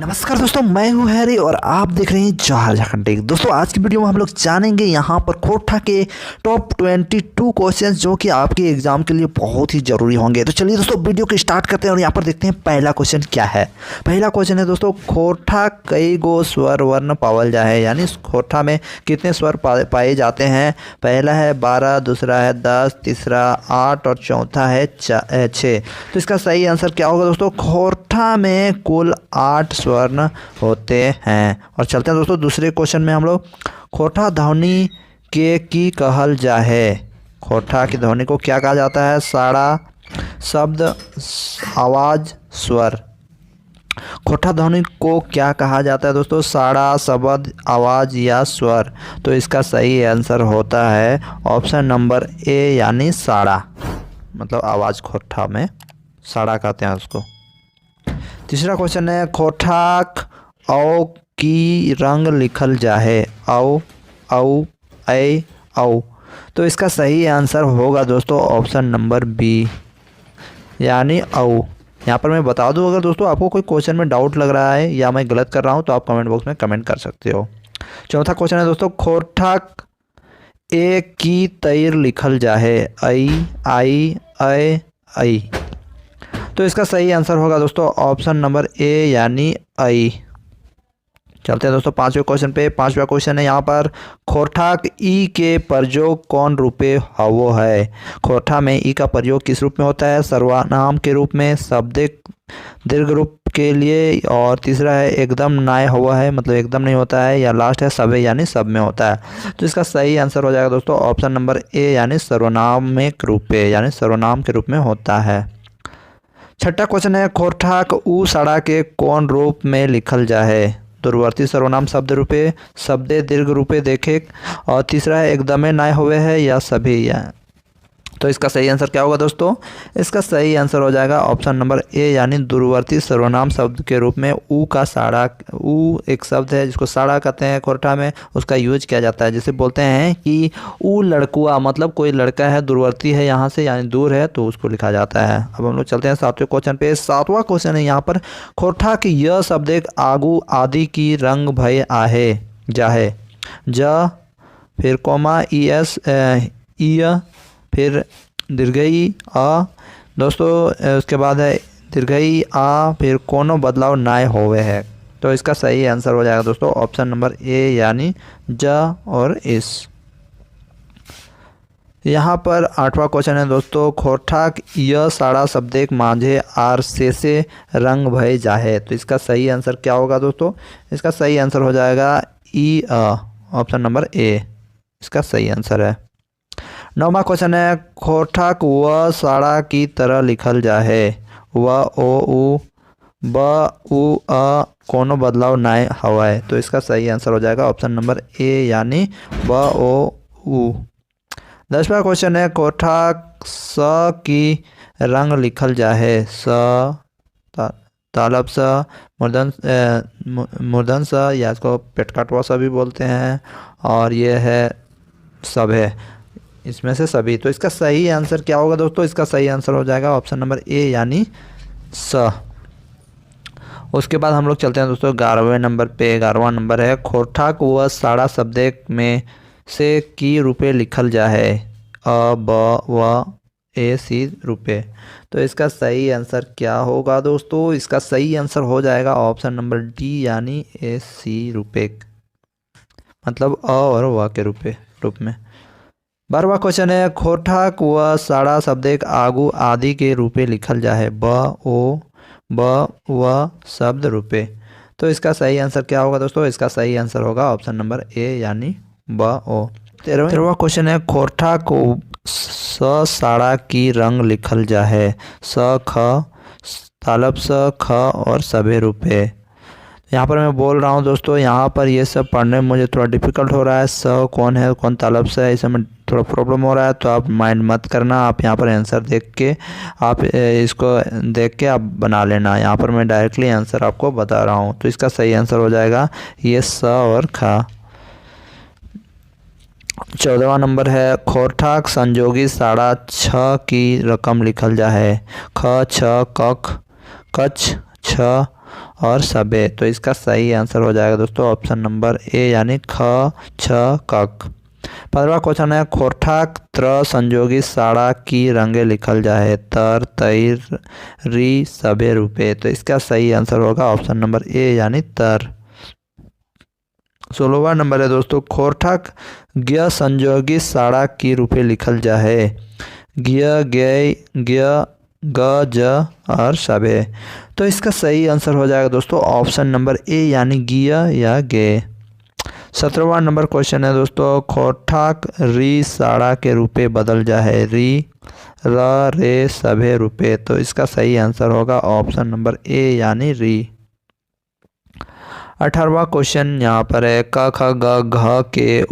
नमस्कार दोस्तों, मैं हूं हैरी और आप देख रहे हैं जवाहर झारखंड टेक। दोस्तों आज की वीडियो में हम लोग जानेंगे यहां पर खोटा के टॉप 22 क्वेश्चंस जो कि आपके एग्जाम के लिए बहुत ही जरूरी होंगे। तो चलिए दोस्तों वीडियो को स्टार्ट करते हैं और यहां पर देखते हैं पहला क्वेश्चन क्या है। पहला क्वेश्चन है दोस्तों, खोटा कई गो स्वर वर्ण पावल जाए, यानी खोटा में कितने स्वर पाए जाते हैं। पहला है 12, दूसरा है 10, तीसरा 8 और चौथा है 6। तो इसका सही आंसर क्या होगा दोस्तों? खोटा में कुल 8 स्वर्ण होते हैं। और चलते हैं दोस्तों दूसरे क्वेश्चन में हम लोग। खोटा ध्वनि के की कहल जाए। खोटा की ध्वनि को क्या कहा जाता है? साड़ा, शब्द, आवाज, स्वर। खोटा ध्वनि को क्या कहा जाता है दोस्तों? साड़ा, शब्द, आवाज या स्वर। तो इसका सही आंसर होता है ऑप्शन नंबर ए, यानी साड़ा। मतलब आवाज खोटा में साड़ा कहते हैं उसको। तीसरा क्वेश्चन है, खोटाक औ की रंग लिखल जाए। औ, औ, ऐ, औ। तो इसका सही आंसर होगा दोस्तों ऑप्शन नंबर बी, यानी औ। यहाँ पर मैं बता दूं, अगर दोस्तों आपको कोई क्वेश्चन में डाउट लग रहा है या मैं गलत कर रहा हूँ तो आप कमेंट बॉक्स में कमेंट कर सकते हो। चौथा क्वेश्चन है दोस्तों, खोटाक ए की तैर लिखल जाए। ऐ, आई, ऐ, ऐ। तो इसका सही आंसर होगा दोस्तों ऑप्शन नंबर ए, यानी आई। चलते हैं दोस्तों पांचवें क्वेश्चन पे। पांचवा क्वेश्चन है यहाँ पर, खोटाक ई के प्रयोग कौन रूपे हवो है। खोटा में ई का प्रयोग किस रूप में होता है? सर्वनाम के रूप में, शाब्दिक दीर्घ रूप के लिए, और तीसरा है एकदम नाय हुआ है, मतलब एकदम नहीं होता है, या लास्ट है सबे, यानी सब में होता है। तो इसका सही आंसर हो जाएगा दोस्तों ऑप्शन नंबर ए, यानी सर्वनामिक रूपे, यानी सर्वनाम के रूप में होता है। छठा क्वेश्चन है, खोटाक ऊ साड़ा के कौन रूप में लिखल जाए। दूरवर्ती सर्वनाम शब्द रूपे, शब्दे दीर्घ रूपे देखे, और तीसरा है एकदमे नाय हुए है या सभी। या तो इसका सही आंसर क्या होगा दोस्तों? इसका सही आंसर हो जाएगा ऑप्शन नंबर ए, यानी दूरवर्ती सर्वनाम शब्द के रूप में ऊ का साड़ा। ऊ एक शब्द है जिसको साड़ा कहते हैं खोटा में, उसका यूज किया जाता है। जैसे बोलते हैं कि ऊ लड़कुआ, मतलब कोई लड़का है, दूरवर्ती है यहाँ से, यानी दूर है, तो उसको लिखा जाता है। अब हम लोग चलते हैं सातवें क्वेश्चन पे। सातवां क्वेश्चन है यहाँ पर, खोटा की यह शब्द एक आगू आदि की रंग भय आहे जाहे। ज, फिर कोमा, ई एस, ई, फिर दीर्घई आ। दोस्तों उसके बाद है दीर्घई आ, फिर कोनो बदलाव नाय होवे है। तो इसका सही आंसर हो जाएगा दोस्तों ऑप्शन नंबर ए, यानी ज और इस। यहाँ पर आठवां क्वेश्चन है दोस्तों, खोटाक यह साड़ा शब्द एक माझे आर से रंग भय जाहे। तो इसका सही आंसर क्या होगा दोस्तों? इसका सही आंसर हो जाएगा ई, ऑप्शन नंबर ए, इसका सही आंसर है। नौवां क्वेश्चन है, खोटाक व साड़ा की तरह लिखल जाए। व, ओ, उ, ब, उ, अ, कोनो बदलाव नाय हवाए। तो इसका सही आंसर हो जाएगा ऑप्शन नंबर ए, यानी ब, ओ, उ। 10वां क्वेश्चन है, खोटाक स की रंग लिखल जाए। स, तालब स, मूर्धन स, या इसको पेटकाटवा सा भी बोलते हैं, और ये है सब है, इसमें से सभी। तो इसका सही आंसर क्या होगा दोस्तों? इसका सही आंसर हो जाएगा ऑप्शन नंबर ए, यानी स। उसके बाद हम लोग चलते हैं दोस्तों 11वें नंबर पे। 11वां नंबर है, खोटाक व साड़ा शब्द में से की रूपे लिखल जाए। अ, ब, व, ए, सी रूपे। तो इसका सही आंसर क्या होगा दोस्तों? इसका सही आंसर हो जाएगा ऑप्शन नंबर डी, यानी ए, सी रूपे, मतलब अ और व के रूप में। 12वां क्वेश्चन है, खोटाक व साड़ा शब्द एक आगू आदि के रूपे लिखल जाए। ब, ओ, ब, व शब्द रूपे। तो इसका सही आंसर क्या होगा दोस्तों? इसका सही आंसर होगा ऑप्शन नंबर ए, यानी ब, ओ। 13वां क्वेश्चन है, खोटाक स साड़ा की रंग लिखल जाए। स, ख, तालब स, ख और सभे रूपे। यहाँ पर मैं बोल रहा हूँ दोस्तों, यहाँ पर ये सब पढ़ने में मुझे थोड़ा डिफिकल्ट हो रहा है। स कौन है, कौन तालब से है, इस में थोड़ा प्रॉब्लम हो रहा है, तो आप माइंड मत करना। आप यहाँ पर आंसर देख के, आप इसको देख के आप बना लेना। यहाँ पर मैं डायरेक्टली आंसर आपको बता रहा हूँ। तो इसका सही आंसर हो जाएगा ये स और ख। 14वां नंबर है, खोटाक संजोगी साड़ा छ की रकम लिखल जाए। ख, छ, कख, कछ, छ और सबे। तो इसका सही आंसर हो जाएगा दोस्तों ऑप्शन नंबर ए यानी ख छ कक। 15वां क्वेश्चन है खोरठा त्र संजोगी साड़ा की रंगे लिखल जाए तर तैर री सबे रूपे। तो इसका सही आंसर होगा ऑप्शन नंबर ए यानी तर। 16वां नंबर है दोस्तों खोरठा ज्ञ संजोगी साड़ा की रूपे लिखल जाए ज्ञ ज्ञ ज्ञ ग ज और सबे। तो इसका सही आंसर हो जाएगा दोस्तों ऑप्शन नंबर ए यानी गिया या गे। 17वां नंबर क्वेश्चन है दोस्तों खोठाक री साड़ा के रूपे बदल जाए री र रे सभे रूपे। तो इसका सही आंसर होगा ऑप्शन नंबर ए यानी री। 18वां क्वेश्चन यहाँ पर है क ख ग घ के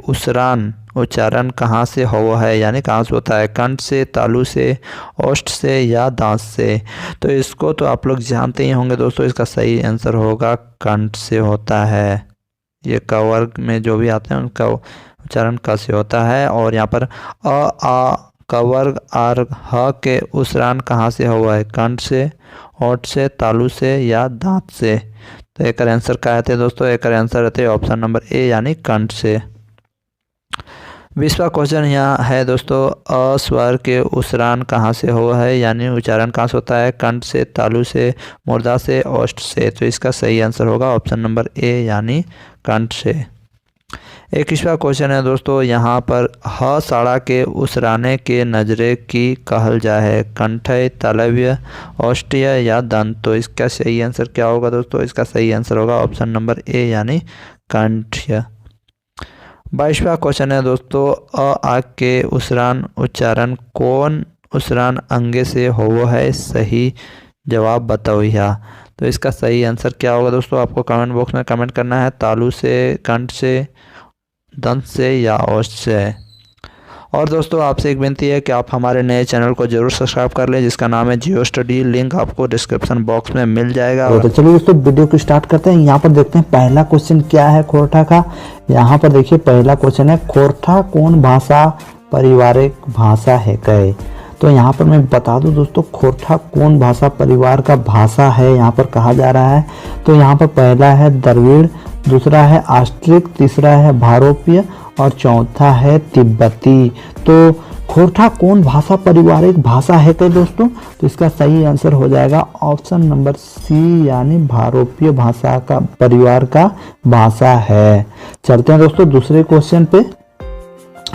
उच्चारण कहाँ से हो है यानी कहाँ से होता है कंठ से तालु से ओष्ठ से या दांत से। तो इसको तो आप लोग जानते ही होंगे दोस्तों इसका सही आंसर होगा कंठ से होता है। ये क वर्ग में जो भी आते हैं उनका उच्चारण क से होता है। और यहाँ पर आ क वर्ग आर ह के उच्चारण कहाँ से हुआ है कंठ से ओठ से तालु से या दांत से। तो एक आंसर क्या रहते हैं दोस्तों एक आंसर रहते हैं ऑप्शन नंबर ए यानी कंठ से। 20वां क्वेश्चन यहाँ है दोस्तों अ स्वर के उच्चारण कहाँ से हुआ है यानी उच्चारण कहाँ से होता है कंठ से तालु से मुर्दा से ओष्ठ से। तो इसका सही आंसर होगा ऑप्शन नंबर ए यानी कंठ से। 21वां क्वेश्चन है दोस्तों यहाँ पर ह साड़ा के उच्चारणे के नजरे की कहल जाए कंठय तालव्य ओष्ठ्य या दंत। तो इसका सही आंसर क्या होगा दोस्तों इसका सही आंसर होगा ऑप्शन नंबर ए यानी कंठ्य। 22वां क्वेश्चन है दोस्तों अ आ के उच्चारण कौन उच्चारण अंगे से हो है सही जवाब बताओ यहाँ। तो इसका सही आंसर क्या होगा दोस्तों आपको कमेंट बॉक्स में कमेंट करना है तालु से कंठ से दंत से या ओष्ठ से। और दोस्तों आपसे एक विनती है कि आप हमारे नए चैनल को जरूर सब्सक्राइब कर लें जिसका नाम है जियो स्टडी लिंक आपको डिस्क्रिप्शन बॉक्स में मिल जाएगा। तो चलिए दोस्तों वीडियो को स्टार्ट करते हैं। यहाँ पर देखते हैं पहला क्वेश्चन क्या है खोरठा का। यहाँ पर देखिए पहला क्वेश्चन है खोरठा कौन भाषा पारिवारिक भाषा है कहे। तो यहाँ पर मैं बता दूं दोस्तों खोरठा कौन भाषा परिवार का भाषा है यहाँ पर कहा जा रहा है। तो यहाँ पर पहला है द्रविड़ दूसरा है ऑस्ट्रिक तीसरा है भारोपीय और चौथा है तिब्बती। तो खोरठा कौन भाषा पारिवारिक भाषा है तो दोस्तों तो इसका सही आंसर हो जाएगा ऑप्शन नंबर सी यानी भारोपीय भाषा का परिवार का भाषा है। चलते हैं दोस्तों दूसरे क्वेश्चन पे।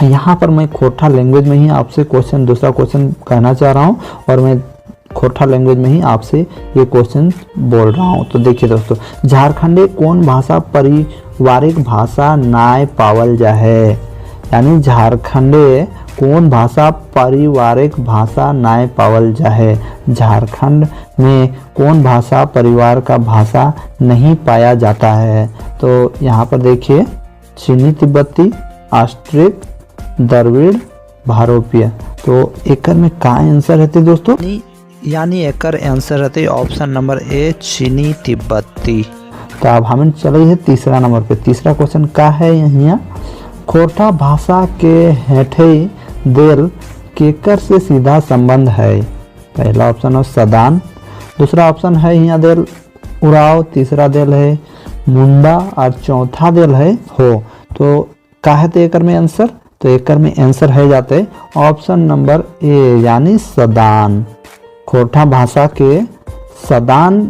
यहाँ पर मैं खोरठा लैंग्वेज में ही आपसे दूसरा क्वेश्चन कहना चाह रहा हूँ और मैं खोरठा लैंग्वेज में ही आपसे ये क्वेश्चन बोल रहा हूँ। तो देखिए दोस्तों झारखंडे कौन भाषा पारिवारिक भाषा नाय पावल जाए यानी झारखंडे कौन भाषा पारिवारिक भाषा नाय पावल जाए। झारखंड में कौन भाषा परिवार का भाषा नहीं पाया जाता है। तो यहाँ पर देखिए चीनी तिब्बती ऑस्ट्रिक द्रविड़ भारोपीय। तो एकर में का आंसर रहते दोस्तों यानी एकर आंसर रहते ऑप्शन नंबर ए चीनी तिब्बती। तो अब हम चले हैं तीसरा नंबर पे। तीसरा क्वेश्चन का है यहाँ खोरठा भाषा के हेठे देल केकर से सीधा संबंध है। पहला ऑप्शन है सदान दूसरा ऑप्शन है यहाँ देल उड़ाव तीसरा देल है मुंडा और चौथा देल है हो। तो का है तो एकर में आंसर तो एकर में आंसर है जाते ऑप्शन नंबर ए यानी सदान। खोरठा भाषा के सदान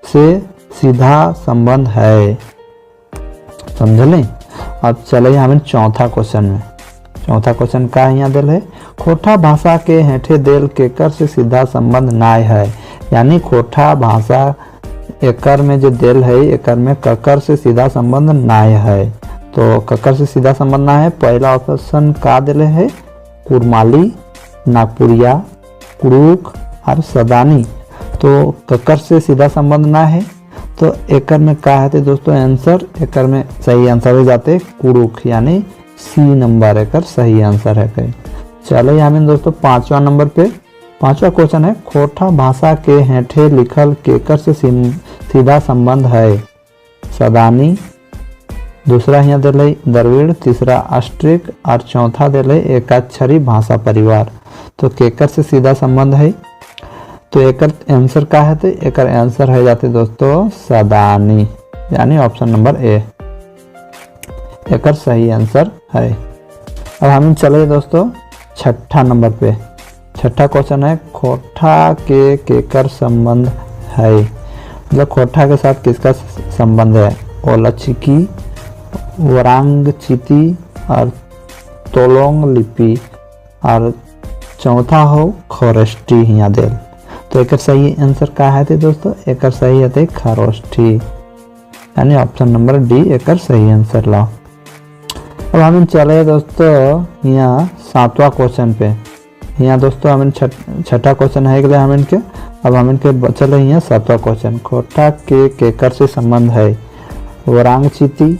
से सीधा संबंध है समझले। अब चले हमें चौथा क्वेश्चन में। चौथा क्वेश्चन का यहाँ दिल है खोरठा भाषा के हेठे देल केकर से सीधा संबंध नाय है यानी खोरठा भाषा एकर में जो दिल है एकर में ककर से सीधा संबंध नाय है। तो ककर से सीधा संबंध ना है पहला ऑप्शन का दिल है कुरमाली नागपुरिया कुड़ूक और सदानी। तो ककर से सीधा संबंध ना है तो एकर में का है दोस्तों आंसर एकर में सही आंसर हो जाते कुड़ूक यानी सी नंबर एकर सही आंसर है कहीं। चलो यहाँ में दोस्तों पांचवा नंबर पे पांचवा क्वेश्चन है खोरठा भाषा के हेठे लिखल केकर से सीधा संबंध है। सदानी दूसरा यहाँ दिल है द्रविड़ तीसरा ऑस्ट्रिक और चौथा दिल है एकाक्षरी भाषा परिवार। तो केकर से सीधा संबंध है तो एकर आंसर का है, तो एकर आंसर है जाते दोस्तों सदानी, यानी ऑप्शन नंबर ए एकर सही आंसर है। अब हम चले दोस्तों छठा नंबर पे। छठा क्वेश्चन है खोरठा के केकर संबंध है, मतलब खोरठा के साथ किसका संबंध है? ओलचिकी, वरांगचिती और तोलोंग लिपि, और चौथा हो खरोष्ठी हिया देल। तो एक सही आंसर का है थे दोस्तों? एक सही है खरोष्ठी, यानी ऑप्शन नंबर डी एक सही आंसर लाओ। अब हम चले दोस्तों यहाँ सातवां क्वेश्चन पे। यहाँ दोस्तों हम छठा क्वेश्चन है हम इनके, अब हम इनके चले यहाँ सातवां क्वेश्चन। खोरठा के केकर से संबंध है? वरांगचिती,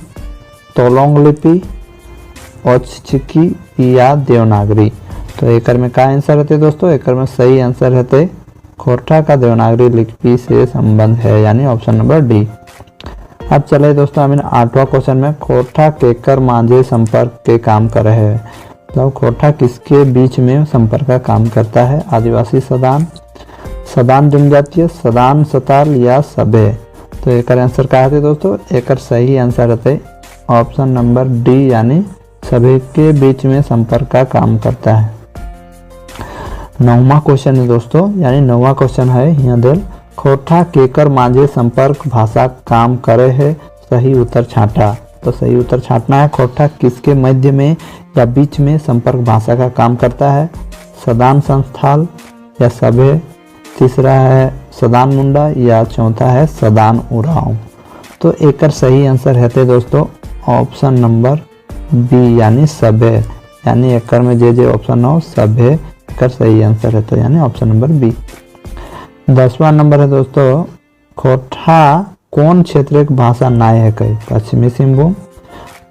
तोलोंग लिपि, ओलचिकी या देवनागरी। तो एकर में का आंसर रहते दोस्तों? एकर में सही आंसर रहते खोरठा का देवनागरी लिपि से संबंध है, यानी ऑप्शन नंबर डी। अब चले दोस्तों हम आठवां क्वेश्चन में। खोरठा केकर मांझे संपर्क के काम कर रहे हैं, मतलब खोरठा किसके बीच में संपर्क का काम करता है? आदिवासी सदान, सदान जनजातीय, सदान सताल या सभ्य। तो एक आंसर का है दोस्तों? एक सही आंसर रहते ऑप्शन नंबर डी, यानी सभी के बीच में संपर्क का काम करता है। नौवां क्वेश्चन है दोस्तों, यानी नौवां क्वेश्चन है यहाँ दिल खोरठा केकर मांझे संपर्क भाषा काम करे है? सही उत्तर छांटा। तो सही उत्तर छांटना है। खोरठा किसके मध्य में या बीच में संपर्क भाषा का काम करता है? सदान संस्थाल या सभ्य, तीसरा है सदान मुंडा या चौथा है सदान उरांव। तो एक सही आंसर है दोस्तों ऑप्शन नंबर बी, यानी सभ्य, यानी एक में जे ऑप्शन हो सभ्य एक सही आंसर है, तो यानी ऑप्शन नंबर बी। 10वां नंबर है दोस्तों खोरठा कौन क्षेत्र की भाषा नाय है? कई पश्चिमी सिंहभूम,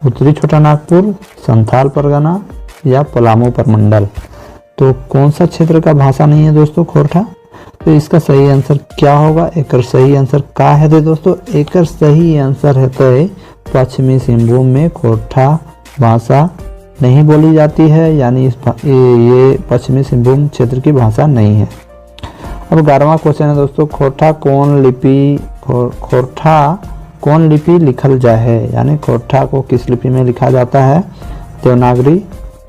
उत्तरी छोटा नागपुर, संथाल परगना या पलामू परमंडल। तो कौन सा क्षेत्र का भाषा नहीं है दोस्तों खोरठा? तो इसका सही आंसर क्या होगा? एक सही आंसर का है दोस्तों? एक सही आंसर है तो पश्चिमी सिंहभूम में खोरठा भाषा नहीं बोली जाती है, यानी ये पश्चिमी सिंहभूम क्षेत्र की भाषा नहीं है। अब 11वां क्वेश्चन है दोस्तों खोरठा कौन लिपि लिखल जाए है, यानी खोरठा को किस लिपि में लिखा जाता है? देवनागरी,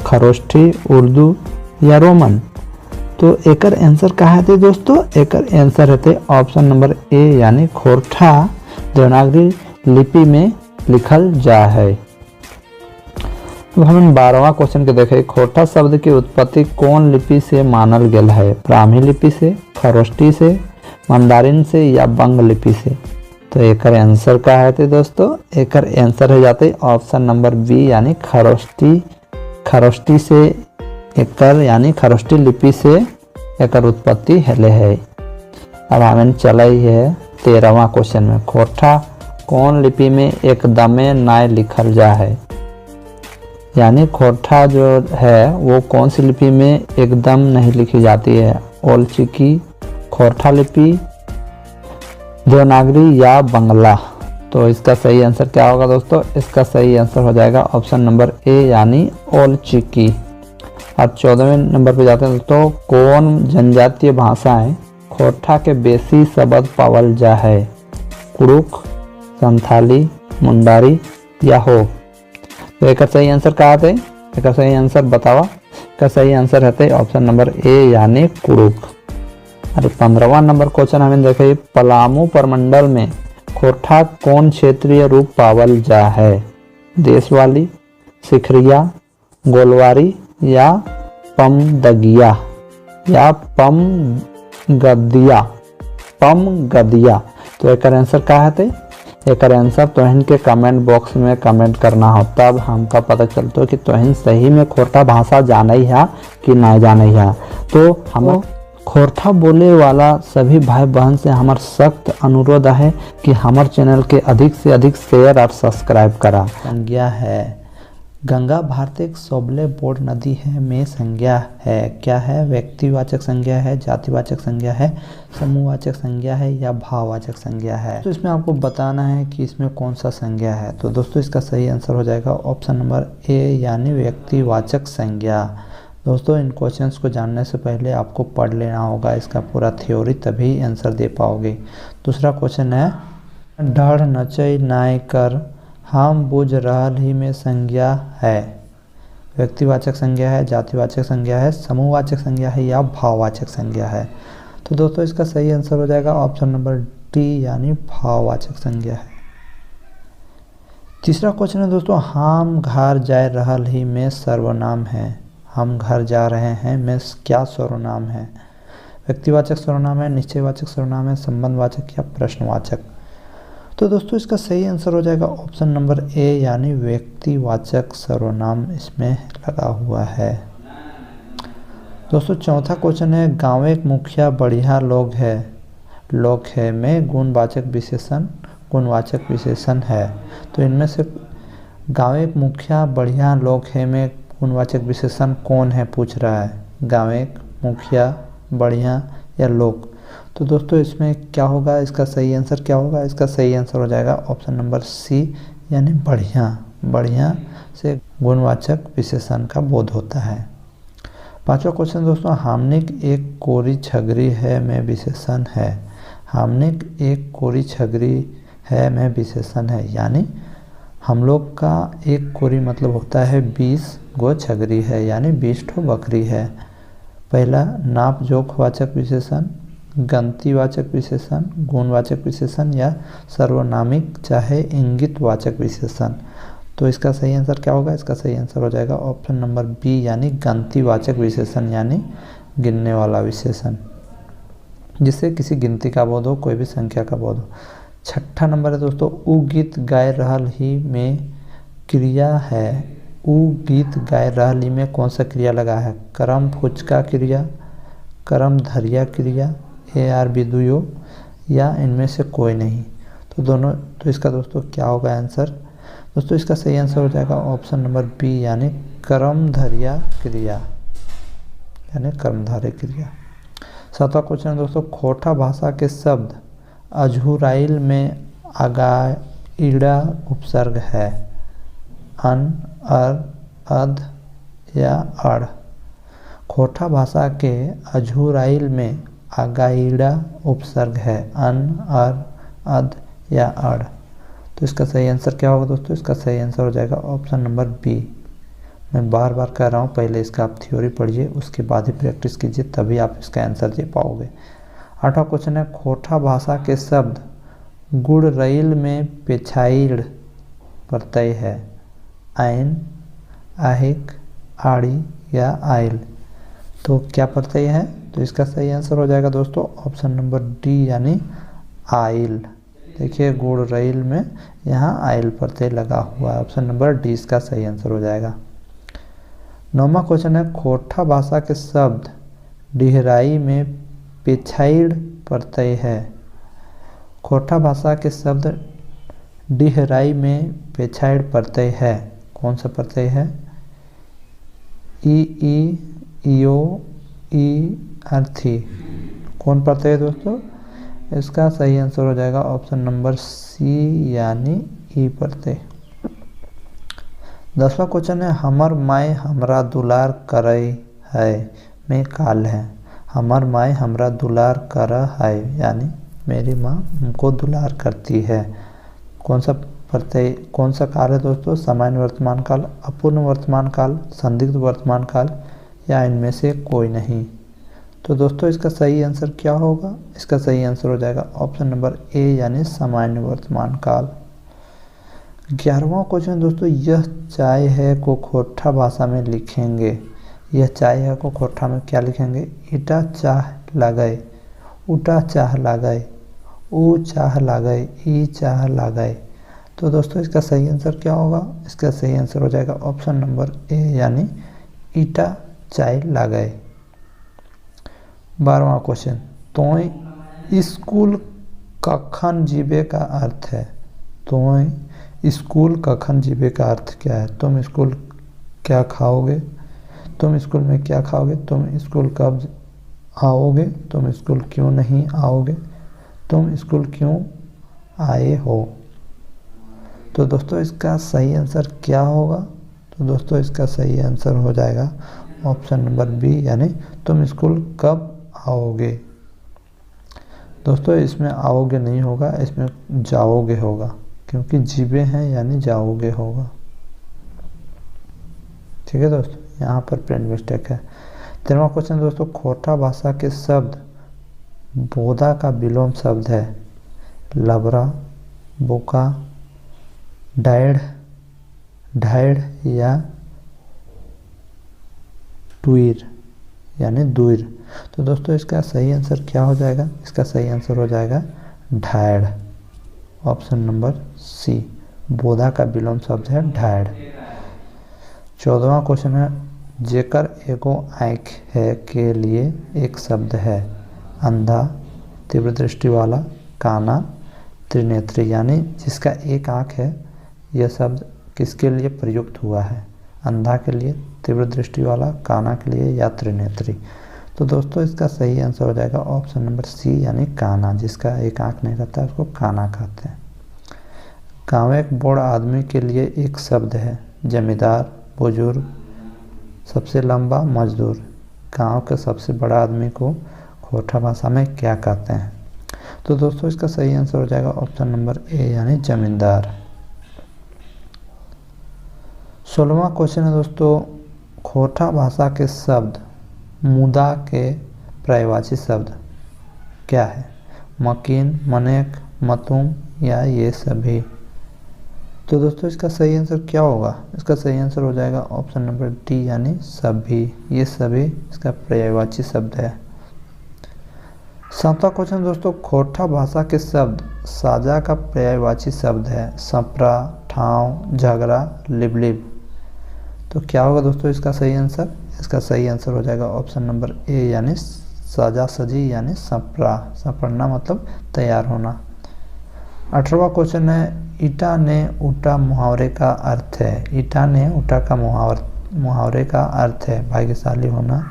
खरोष्ठी, उर्दू या रोमन। तो एक आंसर का है दोस्तों? एक आंसर रहते ऑप्शन नंबर ए, यानी खोरठा देवनागरी लिपि में लिखल जा है। अब हम 12वां क्वेश्चन के देखे। खोरठा शब्द की उत्पत्ति कौन लिपि से मानल गेल है? ब्राह्मी लिपि से, खरोष्ठी से, मंदारिन से या बंग लिपि से। तो एक आंसर का है दोस्तों? एक आंसर है जाते ऑप्शन नंबर बी, यानी खरोष्ठी से एकर, यानी खरोष्ठी लिपि से एकर उत्पत्ति हेले है। अब हमें चलाई है 13वां क्वेश्चन में। खोरठा कौन लिपि में एकदमे नाय लिखल जा है, यानी खोरठा जो है वो कौन सी लिपि में एकदम नहीं लिखी जाती है? ओलचिकी, खोरठा लिपि, देवनागरी या बंगला। तो इसका सही आंसर क्या होगा दोस्तों? इसका सही आंसर हो जाएगा ऑप्शन नंबर ए, यानी ओलचिकी। अब 14वें नंबर पे जाते हैं दोस्तों। कौन जनजातीय भाषाएं खोरठा के बेसी शब्द पावल जा है? कुड़ुक, संथाली, मुंडारी या हो। तो एक सही आंसर का आते? एक सही आंसर बतावा। इसका सही आंसर रहते ऑप्शन नंबर ए, यानी कुड़ुक। अरे 15वां नंबर क्वेश्चन हमें देखे। पलामू परमंडल में खोरठा कौन क्षेत्रीय रूप पावल जा है? देशवाली, सिखरिया, गोलवारी या पमदगिया या पमगदिया। तो एक आंसर का है? एक आंसर तोहिन के कमेंट बॉक्स में कमेंट करना हो, तब हमका पता चलता है कि तोहिन सही में खोरठा भाषा जाना ही है कि ना जाना ही है। तो हम खोरठा बोले वाला सभी भाई बहन से हमार सख्त अनुरोध है कि हमारे चैनल के अधिक से अधिक शेयर और सब्सक्राइब करा। संज्ञा है गंगा भारत एक सबले बड़ नदी है में संज्ञा है क्या है? व्यक्तिवाचक संज्ञा है, जातिवाचक संज्ञा है, समूहवाचक संज्ञा है या भाववाचक संज्ञा है। तो इसमें आपको बताना है कि इसमें कौन सा संज्ञा है। तो दोस्तों इसका सही आंसर हो जाएगा ऑप्शन नंबर ए, यानी व्यक्तिवाचक संज्ञा। दोस्तों इन क्वेश्चंस को जानने से पहले आपको पढ़ लेना होगा इसका पूरा थ्योरी, तभी आंसर दे पाओगे। दूसरा क्वेश्चन है, ढढ़ नचई नाय कर हम बुझ रहल ही में संज्ञा है। व्यक्तिवाचक संज्ञा है, जातिवाचक संज्ञा है, समूहवाचक संज्ञा है या भाववाचक संज्ञा है। तो दोस्तों इसका सही आंसर हो जाएगा ऑप्शन नंबर डी यानी भाववाचक संज्ञा है। तीसरा क्वेश्चन है दोस्तों, हम घर जा रहल ही में सर्वनाम है। हम घर जा रहे हैं में क्या सर्वनाम है? व्यक्तिवाचक सर्वनाम है, निश्चयवाचक सर्वनाम है, संबंधवाचक या प्रश्नवाचक। तो दोस्तों इसका सही आंसर हो जाएगा ऑप्शन नंबर ए यानी व्यक्तिवाचक सर्वनाम इसमें लगा हुआ है। दोस्तों चौथा क्वेश्चन है, गाँव एक मुखिया बढ़िया लोग है में गुणवाचक विशेषण है। तो इनमें से गाँव एक मुखिया बढ़िया लोग है में गुणवाचक विशेषण कौन है पूछ रहा है। गाँव एक मुखिया बढ़िया या लोग। तो दोस्तों इसमें क्या होगा, इसका सही आंसर क्या होगा? इसका सही आंसर हो जाएगा ऑप्शन नंबर सी यानी बढ़िया से गुणवाचक विशेषण का बोध होता है। पांचवा क्वेश्चन दोस्तों, हामनिक एक कोरी छगरी है में विशेषण है। हामनिक एक कोरी छगरी है में विशेषण है, यानी हम लोग का एक कोरी मतलब होता है 20 गो छगरी है, यानी 20 ठो बकरी है। पहला नाप जोखवाचक विशेषण, गंतीवाचक विशेषण, गुणवाचक विशेषण या सर्वनामिक चाहे इंगितवाचक विशेषण। तो इसका सही आंसर क्या होगा? इसका सही आंसर हो जाएगा ऑप्शन नंबर बी यानी गंतीवाचक विशेषण यानी गिनने वाला विशेषण, जिससे किसी गिनती का बोध हो, कोई भी संख्या का बोध हो। छठा नंबर है दोस्तों, उ गीत गाय रहल ही में क्रिया है। उ गीत गाय रहल ही में कौन सा क्रिया लगा है? करम फुचका क्रिया, करम धरिया क्रिया, AR विदुयो या इनमें से कोई नहीं। तो इसका दोस्तों क्या होगा आंसर? दोस्तों इसका सही आंसर हो जाएगा ऑप्शन नंबर बी यानी कर्मधारय क्रिया यानी कर्मधारय क्रिया। सातवां क्वेश्चन है दोस्तों, खोटा भाषा के शब्द अझुराइल में आगाइड़ा उपसर्ग है। अन, अर, अध या अड़। खोटा भाषा के अझुराइल में आगाइड़ा उपसर्ग है। अन, अर, अध या अड़। तो इसका सही आंसर क्या होगा दोस्तों? इसका सही आंसर हो जाएगा ऑप्शन नंबर बी। मैं बार बार कह रहा हूँ, पहले इसका आप थ्योरी पढ़िए, उसके बाद ही प्रैक्टिस कीजिए, तभी आप इसका आंसर दे पाओगे। आठवां क्वेश्चन है, खोटा भाषा के शब्द गुड़रैल में पेछाइड़ प्रत्यय है। आइन, आहिक, आड़ी या आइल। तो क्या प्रत्यय है? तो इसका सही आंसर हो जाएगा दोस्तों ऑप्शन नंबर डी यानी आइल। देखिए गुड़रैल में यहाँ आइल प्रत्यय लगा हुआ है। ऑप्शन नंबर डी इसका सही आंसर हो जाएगा। नौवां क्वेश्चन है, खोटा भाषा के शब्द डिहराई में पेछाइड़ प्रत्यय है। खोटा भाषा के शब्द डिहराई में पेछाइड़ प्रत्यय है। कौन सा प्रत्यय है? ई, इयो, ई, अर्थी। कौन प्रत्यय है दोस्तों? इसका सही आंसर हो जाएगा ऑप्शन नंबर सी यानी ई प्रत्यय। 10वां क्वेश्चन है, हमर माय हमरा दुलार करई है में काल है। हमर माय हमरा दुलार कर है यानी मेरी माँ हमको दुलार करती है। कौन सा प्रत्यय, कौन सा काल है दोस्तों? सामान्य वर्तमान काल, अपूर्ण वर्तमान काल, संदिग्ध वर्तमान काल या इनमें से कोई नहीं। तो दोस्तों इसका सही आंसर क्या होगा? इसका सही आंसर हो जाएगा ऑप्शन नंबर ए यानी सामान्य वर्तमान काल। 11वां क्वेश्चन दोस्तों, यह चाय है को खोटा भाषा में लिखेंगे। यह चाय है को खोटा में क्या लिखेंगे? ईटा चाह लागय, उटा चाह लागय, ऊ चाह लागय, ई चाह लागय। तो दोस्तों इसका सही आंसर क्या होगा? इसका सही आंसर हो जाएगा ऑप्शन नंबर ए यानी ईटा चाय लागय। 12वां क्वेश्चन, तोय स्कूल कखन जीवे का अर्थ है। तोय स्कूल कखन जीवे का अर्थ क्या है? तुम स्कूल क्या खाओगे? तुम स्कूल में क्या खाओगे? तुम स्कूल कब आओगे? तुम स्कूल क्यों नहीं आओगे? तुम स्कूल क्यों आए हो? तो दोस्तों इसका सही आंसर क्या होगा? तो दोस्तों इसका सही आंसर हो जाएगा ऑप्शन नंबर बी यानी तुम स्कूल कब आओगे। दोस्तों इसमें आओगे नहीं होगा, इसमें जाओगे होगा, क्योंकि जीवे हैं यानी जाओगे होगा। ठीक है दोस्तों, यहाँ पर प्रिंट मिस्टेक है। 13वां क्वेश्चन दोस्तों, खोटा भाषा के शब्द बोधा का विलोम शब्द है लबरा, बोका, डायड़, ढैड़ या टुईर यानी दुईर। तो दोस्तों इसका सही आंसर क्या हो जाएगा, इसका सही आंसर हो जाएगा ढैड़, ऑप्शन नंबर सी। बोधा का विलोम शब्द है ढैड़। 14वां क्वेश्चन है, जेकर एगो आँख है के लिए एक शब्द है अंधा, तीव्र दृष्टि वाला, काना, त्रिनेत्री, यानी जिसका एक आँख है यह शब्द किसके लिए प्रयुक्त हुआ है, अंधा के लिए, तीव्र दृष्टि वाला, काना के लिए या त्रिनेत्री। तो दोस्तों इसका सही आंसर हो जाएगा ऑप्शन नंबर सी यानी काना, जिसका एक आँख नहीं रहता है उसको काना कहते हैं। गाँव एक बूढ़ आदमी के लिए एक शब्द है जमींदार, बुजुर्ग, सबसे लंबा, मजदूर। गांव के सबसे बड़ा आदमी को खोटा भाषा में क्या कहते हैं। तो दोस्तों इसका सही आंसर हो जाएगा ऑप्शन नंबर ए यानी जमींदार। 16वां क्वेश्चन है दोस्तों, खोटा भाषा के शब्द मुदा के पर्यायवाची शब्द क्या है, मकीन, मनेक, मतुम या ये सभी। तो दोस्तों इसका सही आंसर क्या होगा, इसका सही आंसर हो जाएगा ऑप्शन नंबर डी यानी सभी, ये सभी इसका पर्यायवाची शब्द है। 7वां क्वेश्चन दोस्तों, खोटा भाषा के शब्द साजा का पर्यायवाची शब्द है सपरा, ठाव, झगड़ा, लिबलिब। तो क्या होगा दोस्तों इसका सही आंसर, इसका सही आंसर हो जाएगा ऑप्शन नंबर ए यानी साजा सजी यानी सपरा, सपरना मतलब तैयार होना। 18वां क्वेश्चन है, ईटा ने ऊटा मुहावरे का अर्थ है, ईटा ने ऊटा का मुहावरे का अर्थ है भाग्यशाली होना,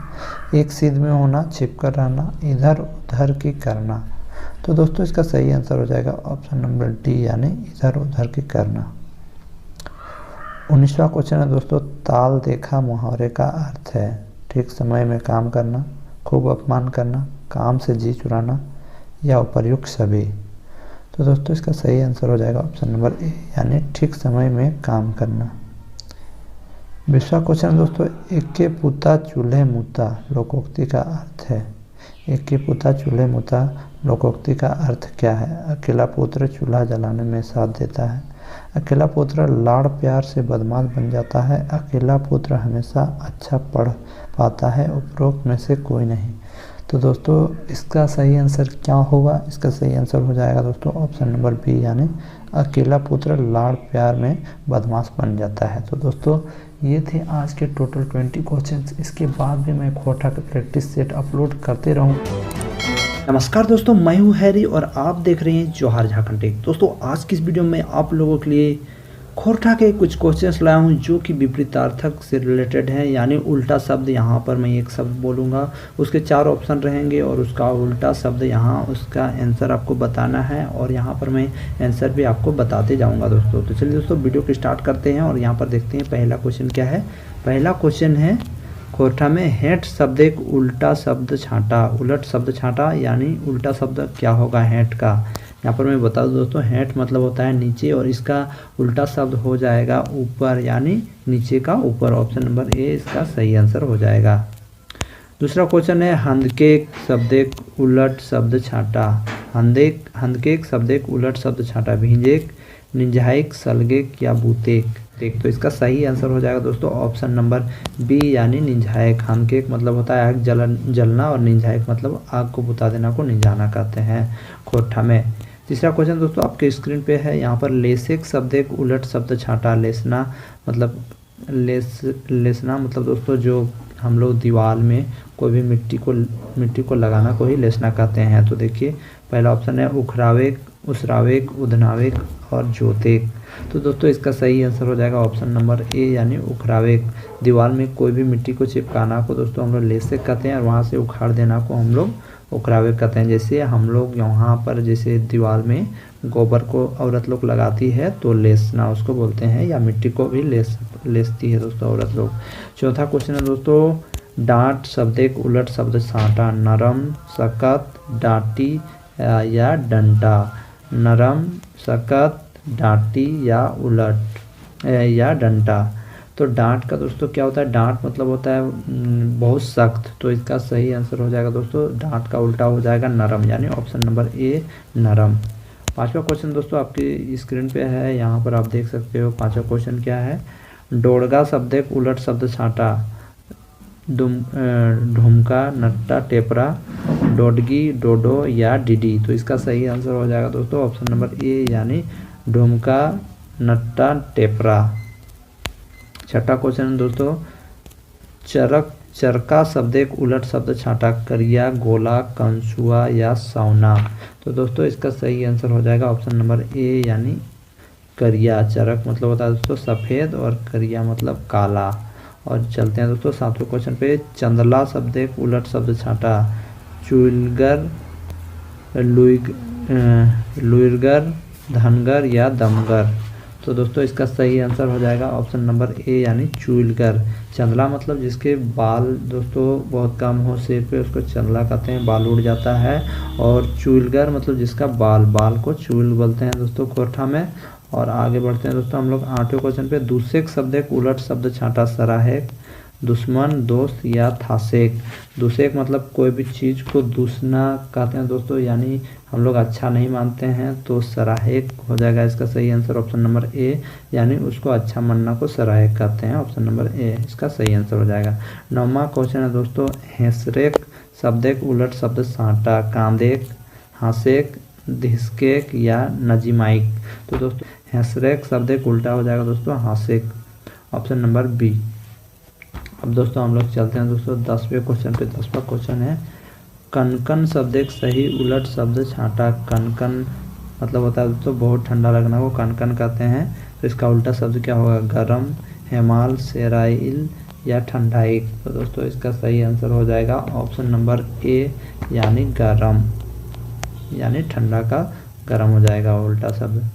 एक सीध में होना, छिपकर रहना, इधर उधर की करना। तो दोस्तों इसका सही आंसर हो जाएगा ऑप्शन नंबर डी यानी इधर उधर की करना। 19वां क्वेश्चन है दोस्तों, ताल देखा मुहावरे का अर्थ है ठीक समय में काम करना, खूब अपमान करना, काम से जी चुराना या उपर्युक्त सभी। तो दोस्तों इसका सही आंसर हो जाएगा ऑप्शन नंबर ए यानी ठीक समय में काम करना। 20वां क्वेश्चन दोस्तों, एके पुता चूल्हे मुता लोकोक्ति का अर्थ है, एके पुता चूल्हे मुता लोकोक्ति का अर्थ क्या है, अकेला पुत्र चूल्हा जलाने में साथ देता है, अकेला पुत्र लाड़ प्यार से बदमाश बन जाता है, अकेला पुत्र हमेशा अच्छा पढ़ पाता है, उपरोक्त में से कोई नहीं। तो दोस्तों इसका सही आंसर क्या होगा, इसका सही आंसर हो जाएगा दोस्तों ऑप्शन नंबर बी यानी अकेला पुत्र लाड़ प्यार में बदमाश बन जाता है। तो दोस्तों ये थे आज के टोटल 20 क्वेश्चंस, इसके बाद भी मैं खोटा का प्रैक्टिस सेट अपलोड करते रहूँ। नमस्कार दोस्तों, मैं हूं हैरी और आप देख रहे हैं जौहर झारखंड टेक। दोस्तों आज की इस वीडियो में आप लोगों के लिए खोटा के कुछ क्वेश्चंस लाया हूं जो कि विपरीतार्थक से रिलेटेड हैं, यानी उल्टा शब्द। यहां पर मैं एक शब्द बोलूंगा, उसके 4 ऑप्शन रहेंगे और उसका उल्टा शब्द यहां उसका आंसर आपको बताना है और यहां पर मैं आंसर भी आपको बताते जाऊंगा दोस्तों। तो चलिए दोस्तों वीडियो को स्टार्ट करते हैं और यहाँ पर देखते हैं पहला क्वेश्चन क्या है। पहला क्वेश्चन है, खोटा में हेंट शब्द एक उल्टा शब्द छांटा, उलट शब्द छांटा यानी उल्टा शब्द क्या होगा हेंट का। यहाँ पर मैं बता दूं दोस्तों, हेंट मतलब होता है नीचे और इसका उल्टा शब्द हो जाएगा ऊपर, यानी नीचे का ऊपर। ऑप्शन नंबर ए इसका सही आंसर हो जाएगा। दूसरा क्वेश्चन है, हंदकेक शब्द एक उलट शब्द छांटा, हंदकेक शब्द एक उलट शब्द छांटा, भींजेक, निंजाइक, सलगेक या बूतेक। तो इसका सही आंसर हो जाएगा दोस्तों ऑप्शन नंबर बी यानी निंजाइक। हंदकेक मतलब होता है आग जलना और निंजाइक मतलब आग को बुता देना को निंजाना कहते हैं खोटा में। तीसरा क्वेश्चन दोस्तों आपके स्क्रीन पे है, यहाँ पर लेसेक शब्द एक उलट शब्द छांटा, लेसना मतलब दोस्तों जो हम लोग दीवार में कोई भी मिट्टी को लगाना को ही लेसना कहते हैं। तो देखिए पहला ऑप्शन है उखरावेक, उसरावेक, उधनावेक और जोतेक। तो दोस्तों इसका सही आंसर हो जाएगा ऑप्शन नंबर ए यानी उखरावेक। दीवार में कोई भी मिट्टी को चिपकाना को दोस्तों हम लोग लेसेक कहते हैं और वहाँ से उखाड़ देना को हम लोग उखरावेक कहते हैं। जैसे हम लोग यहाँ पर जैसे दीवार में गोबर को औरत लोग लगाती है तो लेसना उसको बोलते हैं, या मिट्टी को भी लेसती है दोस्तों औरत लोग। चौथा क्वेश्चन है दोस्तों, डांट शब्द एक उलट शब्द छांटा, नरम, सख्त, डांटी या डंडा। नरम, सख्त, डांटी या उलट या डंडा। तो डांट का दोस्तों क्या होता है, डांट मतलब होता है बहुत सख्त, तो इसका सही आंसर हो जाएगा दोस्तों डांट का उल्टा हो जाएगा नरम, यानी ऑप्शन नंबर ए नरम। पांचवा क्वेश्चन दोस्तों आपकी स्क्रीन पे है, यहाँ पर आप देख सकते हो। पांचवा क्वेश्चन क्या है, डोरगा शब्द एक उलट शब्द छांटा, ढुमका, नट्टा, टेपरा, डोडगी, डोडो या डीडी। तो इसका सही आंसर हो जाएगा दोस्तों ऑप्शन नंबर ए यानी ढुमका, नट्टा, टेपरा। छठा क्वेश्चन है दोस्तों, चरका शब्द एक उलट शब्द छांटा, करिया, गोला, कंसुआ या सौना। तो दोस्तों इसका सही आंसर हो जाएगा ऑप्शन नंबर ए यानी करिया। चरक मतलब होता है दोस्तों सफ़ेद और करिया मतलब काला। और चलते हैं दोस्तों सातवें क्वेश्चन पे, चंदला शब्द एक उलट शब्द छांटा, चुलगर, लुइरगर, धनगर या दमगर। तो दोस्तों इसका सही आंसर हो जाएगा ऑप्शन नंबर ए यानी चुलगर। चंदला मतलब जिसके बाल दोस्तों बहुत कम हो सिर पे, उसको चंदला कहते हैं, बाल उड़ जाता है। और चुलगर मतलब जिसका बाल को चूल बोलते हैं दोस्तों खोरठा में। और आगे बढ़ते हैं दोस्तों हम लोग आठवें क्वेश्चन पे, दूसेक शब्द एक उलट शब्द छांटा, सराहेक, दुश्मन, दोस्त या थासेक। दूसेक मतलब कोई भी चीज़ को दूसना कहते हैं दोस्तों, यानी हम लोग अच्छा नहीं मानते हैं, तो सराहेक हो जाएगा इसका सही आंसर ऑप्शन नंबर ए, यानी उसको अच्छा मानना को सराहेक कहते हैं, ऑप्शन नंबर ए इसका सही आंसर हो जाएगा। नौवां क्वेश्चन है दोस्तों, हेसरेक शब्द एक उलट शब्द छांटा, कांदेक, हासेक, धिसकेक या नजीमाइक। तो दोस्तों हेसरेक शब्द एक उल्टा हो जाएगा दोस्तों हासेक, ऑप्शन नंबर बी। अब दोस्तों हम लोग चलते हैं दोस्तों 10वें क्वेश्चन पे। 10वां क्वेश्चन है, कनकन शब्द एक सही उलट शब्द छांटा, कनकन मतलब होता है दोस्तों बहुत ठंडा लगना को कनकन कहते हैं, तो इसका उल्टा शब्द क्या होगा, गरम, हेमाल, सेराइल या ठंडाइक। तो दोस्तों इसका सही आंसर हो जाएगा ऑप्शन नंबर ए यानी गरम, यानी ठंडा का गरम हो जाएगा उल्टा शब्द।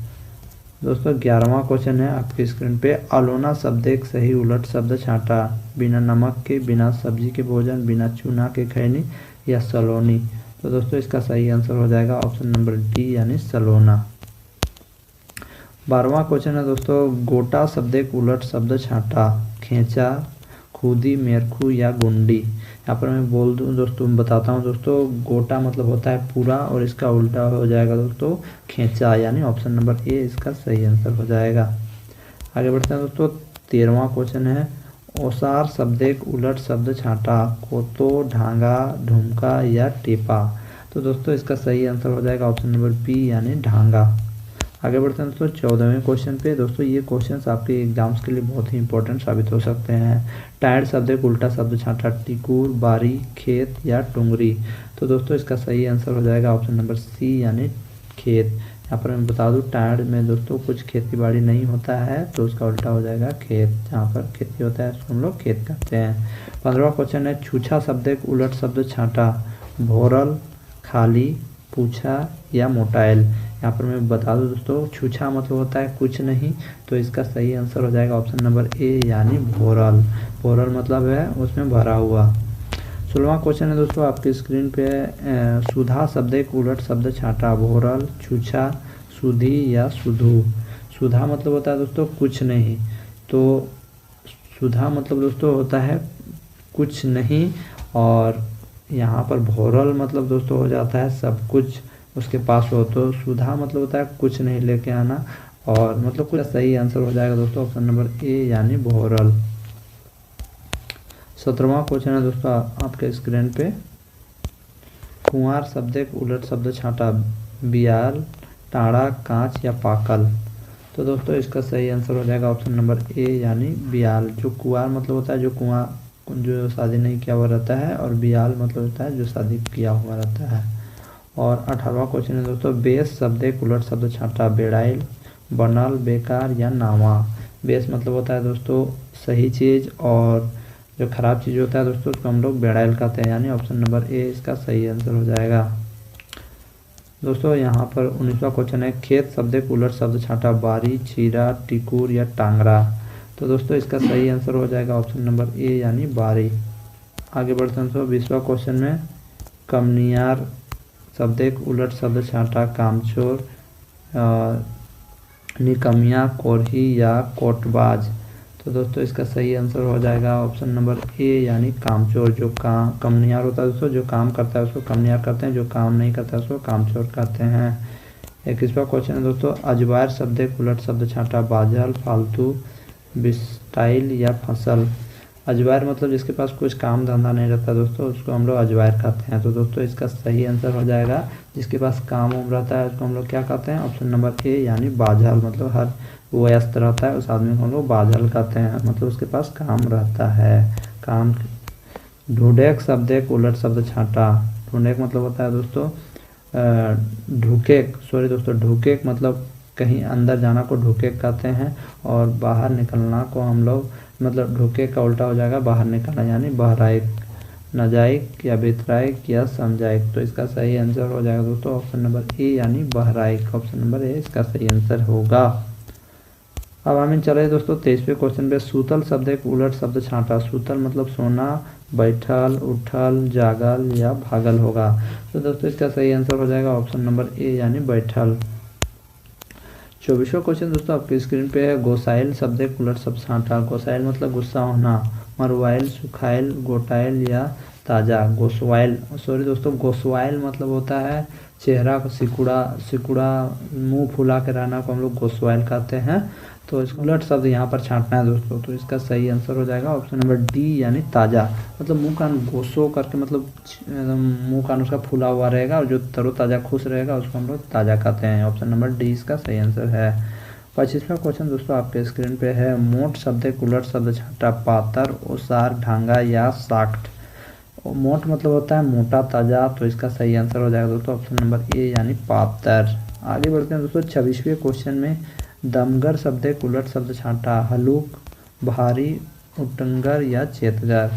दोस्तों 11वां क्वेश्चन है आपकी स्क्रीन पे, अलोना शब्द एक सही उलट शब्द छांटा, बिना नमक के, बिना सब्जी के भोजन, बिना चूना के खैनी या सलोनी। तो दोस्तों इसका सही आंसर हो जाएगा ऑप्शन नंबर डी यानी सलोना। 12वां क्वेश्चन है दोस्तों, गोटा शब्द एक उलट शब्द छांटा, खेचा, खुदी, मेरखू या गुंडी। यहाँ पर मैं बोल दूँ दोस्तों, बताता हूँ दोस्तों, गोटा मतलब होता है पूरा और इसका उल्टा हो जाएगा दोस्तों खेचा, यानी ऑप्शन नंबर ए इसका सही आंसर हो जाएगा। आगे बढ़ते हैं दोस्तों 13वां क्वेश्चन है, ओसार शब्द एक उलट शब्द छांटा, कोतो, ढांगा, ढुमका या टेपा। तो दोस्तों इसका सही आंसर हो जाएगा ऑप्शन नंबर बी यानी ढांगा। आगे बढ़ते हैं दोस्तों 14वें क्वेश्चन पे। दोस्तों ये क्वेश्चंस आपके एग्जाम्स के लिए बहुत ही इंपॉर्टेंट साबित हो सकते हैं। टायर शब्द एक उल्टा शब्द छांटा, टिकूर, बारी, खेत या टुंगरी। तो दोस्तों इसका सही आंसर हो जाएगा ऑप्शन नंबर सी यानी खेत। यहाँ पर मैं बता दूँ टायर में दोस्तों कुछ खेती बाड़ी नहीं होता है, तो उसका उल्टा हो जाएगा खेत, जहाँ पर खेती होता है उसको हम लोग खेत कहते हैं। 15वां क्वेश्चन है, छूछा शब्द एक उलट शब्द छांटा, भोरल, खाली, पूछा या मोटाइल। यहाँ पर मैं बता दूं दोस्तों छूछा मतलब होता है कुछ नहीं, तो इसका सही आंसर हो जाएगा ऑप्शन नंबर ए यानी भोरल। भोरल मतलब है उसमें भरा हुआ। 16वां क्वेश्चन है दोस्तों आपकी स्क्रीन पे, सुधा शब्द एक उलट शब्द छांटा, भोरल, छूछा, सुधी या सुधू। सुधा मतलब होता है दोस्तों कुछ नहीं, तो सुधा मतलब दोस्तों होता है कुछ नहीं, और यहाँ पर भोरल मतलब दोस्तों हो जाता है सब कुछ उसके पास हो, तो सुधा मतलब होता है कुछ नहीं लेके आना, और मतलब कुछ सही आंसर हो जाएगा दोस्तों ऑप्शन नंबर ए यानी भोरल। 17वां क्वेश्चन है दोस्तों आपके स्क्रीन पे, कुंवार शब्द एक उलट शब्द छांटा, बियाल, टाड़ा, कांच या पाकल। तो दोस्तों इसका सही आंसर हो जाएगा ऑप्शन नंबर ए यानी बियाल। जो कुंवार मतलब होता है जो कुआं जो शादी नहीं किया हुआ रहता है, और बियाल मतलब होता है जो शादी किया हुआ रहता है। और 18वां क्वेश्चन है दोस्तों, बेस शब्द एक उलट शब्द छांटा, बेड़ाइल, बनल, बेकार या नावा। बेस मतलब होता है दोस्तों सही चीज़, और जो खराब चीज़ होता है दोस्तों उसको हम लोग बेड़ाइल कहते हैं, यानी ऑप्शन नंबर ए इसका सही आंसर हो जाएगा। दोस्तों यहाँ पर 19वां क्वेश्चन है, खेत शब्द एक उलट शब्द छांटा, बारी, चीरा, टिकूर या टांगरा। तो दोस्तों इसका सही आंसर हो जाएगा ऑप्शन नंबर ए यानी बारी। आगे बढ़ते हैं दोस्तों 20वां क्वेश्चन में कमनियार शब्द एक उलट शब्द छांटा कामचोर, निकमिया, कोरही या कोटबाज। तो दोस्तों इसका सही आंसर हो जाएगा ऑप्शन नंबर ए यानी कामचोर। जो कमनियार होता है दोस्तों, जो काम करता है उसको कमनियार कहते हैं, जो काम नहीं करता है उसको कामचोर कहते हैं। 21वां क्वेश्चन है दोस्तों अजवायर शब्द एक उलट शब्द छांटा बाझल, फालतू, बिस्टाइल या फसल। अजवायर मतलब जिसके पास कुछ काम धंधा नहीं रहता दोस्तों, उसको हम लोग अजवायर कहते हैं। तो दोस्तों इसका सही आंसर हो जाएगा जिसके पास काम उम रहता है उसको हम लोग क्या कहते हैं, ऑप्शन नंबर ए यानी बाझल। मतलब हर व्यस्त रहता है उस आदमी को हम लोग बाझल कहते हैं, मतलब उसके पास काम रहता है। काम। ढूंढेक शब्द एक उलट शब्द छांटा। ढूंढेक मतलब होता है दोस्तों ढूकेक, सॉरी दोस्तों ढूकेक मतलब कहीं अंदर जाना को ढूकेक कहते हैं, और बाहर निकलना को हम लोग मतलब ढूकेक का उल्टा हो जाएगा बाहर निकलना, यानी बहराइक, नजाइक या भितराइक या समझाइक। तो इसका सही आंसर हो जाएगा दोस्तों ऑप्शन नंबर ए यानी बहराइक। ऑप्शन नंबर ए इसका सही आंसर होगा। अब हमें चले दोस्तों 23वें क्वेश्चन पे सूतल शब्द एक उलट शब्द छांटा। सूतल मतलब सोना, बैठल, उठल, जागल या भागल होगा। तो दोस्तों इसका सही आंसर हो जाएगा ऑप्शन नंबर ए यानी बैठल। 24वां क्वेश्चन दोस्तों आपकी स्क्रीन पे है गोसाइल शब्द एक उलट शब्द छांटा। गोसाइल मतलब गुस्सा होना, मरवाइल, सुखाइल, गोटाइल या ताजा। गोसवाइल, सॉरी दोस्तों गोसवाइल मतलब होता है चेहरा को सिकुड़ा मुंह फुला के रहना को हम लोग गोसवाइल कहते हैं। तो इसको उलट शब्द यहाँ पर छांटना है दोस्तों, तो इसका सही आंसर हो जाएगा ऑप्शन नंबर डी यानी ताज़ा। मतलब मुंह कान गोसो करके मतलब एकदम मुंह कान उसका फूला हुआ रहेगा, और जो तरोताज़ा खुश रहेगा उसको हम लोग ताज़ा कहते हैं। ऑप्शन नंबर डी इसका सही आंसर है। 25वां क्वेश्चन दोस्तों आपके स्क्रीन पे है मोट शब्द एक उलट शब्द छांटा पातर, ओसार, ढांगा या साख्त। मोट मतलब होता है मोटा ताज़ा, तो इसका सही आंसर हो जाएगा दोस्तों ऑप्शन नंबर ए यानी पातर। आगे बढ़ते हैं दोस्तों 26वें क्वेश्चन में दमगर शब्द एक उलट शब्द छांटा हलूक, भारी, उटंगर या चेतगर।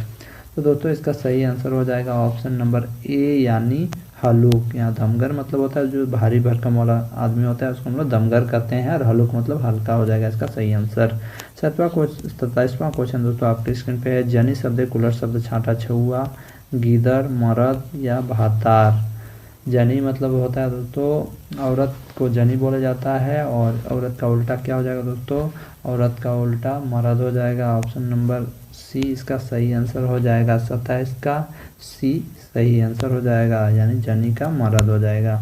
तो दोस्तों इसका सही आंसर हो जाएगा ऑप्शन नंबर ए यानी हलूक। यहाँ दमगर मतलब होता है जो भारी भरकम वाला आदमी होता है उसको हम लोग दमगर कहते हैं, और हलूक मतलब हल्का हो जाएगा इसका सही आंसर। 27वां क्वेश्चन दोस्तों आपकी स्क्रीन पे है जनी शब्द एक उलट शब्द छांटा छुआ, गीदड़, मर्द या भातार। जनी मतलब होता है दोस्तों औरत को जनी बोला जाता है, और औरत का उल्टा क्या हो जाएगा दोस्तों, औरत का उल्टा मर्द हो जाएगा। ऑप्शन नंबर सी इसका सही आंसर हो जाएगा। 27 का सी सही आंसर हो जाएगा, यानी जनी का मर्द हो जाएगा।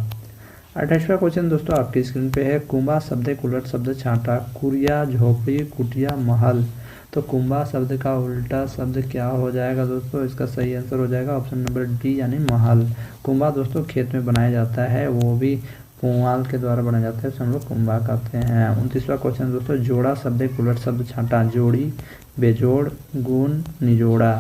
28वां क्वेश्चन दोस्तों आपकी स्क्रीन पे है कुंभा शब्द एक उलट शब्द छांटा कुरिया, झोपड़ी, कुटिया, महल। तो कुंभा शब्द का उल्टा शब्द क्या हो जाएगा दोस्तों, इसका सही आंसर हो जाएगा ऑप्शन नंबर डी यानी महल। कुंभा दोस्तों खेत में बनाया जाता है, वो भी पुआल के द्वारा बनाया जाता है, उसे हम लोग कुंभा कहते हैं। 29वां क्वेश्चन दोस्तों जोड़ा शब्द एक उलट शब्द छांटा जोड़ी, बेजोड़, गुण, निजोड़ा।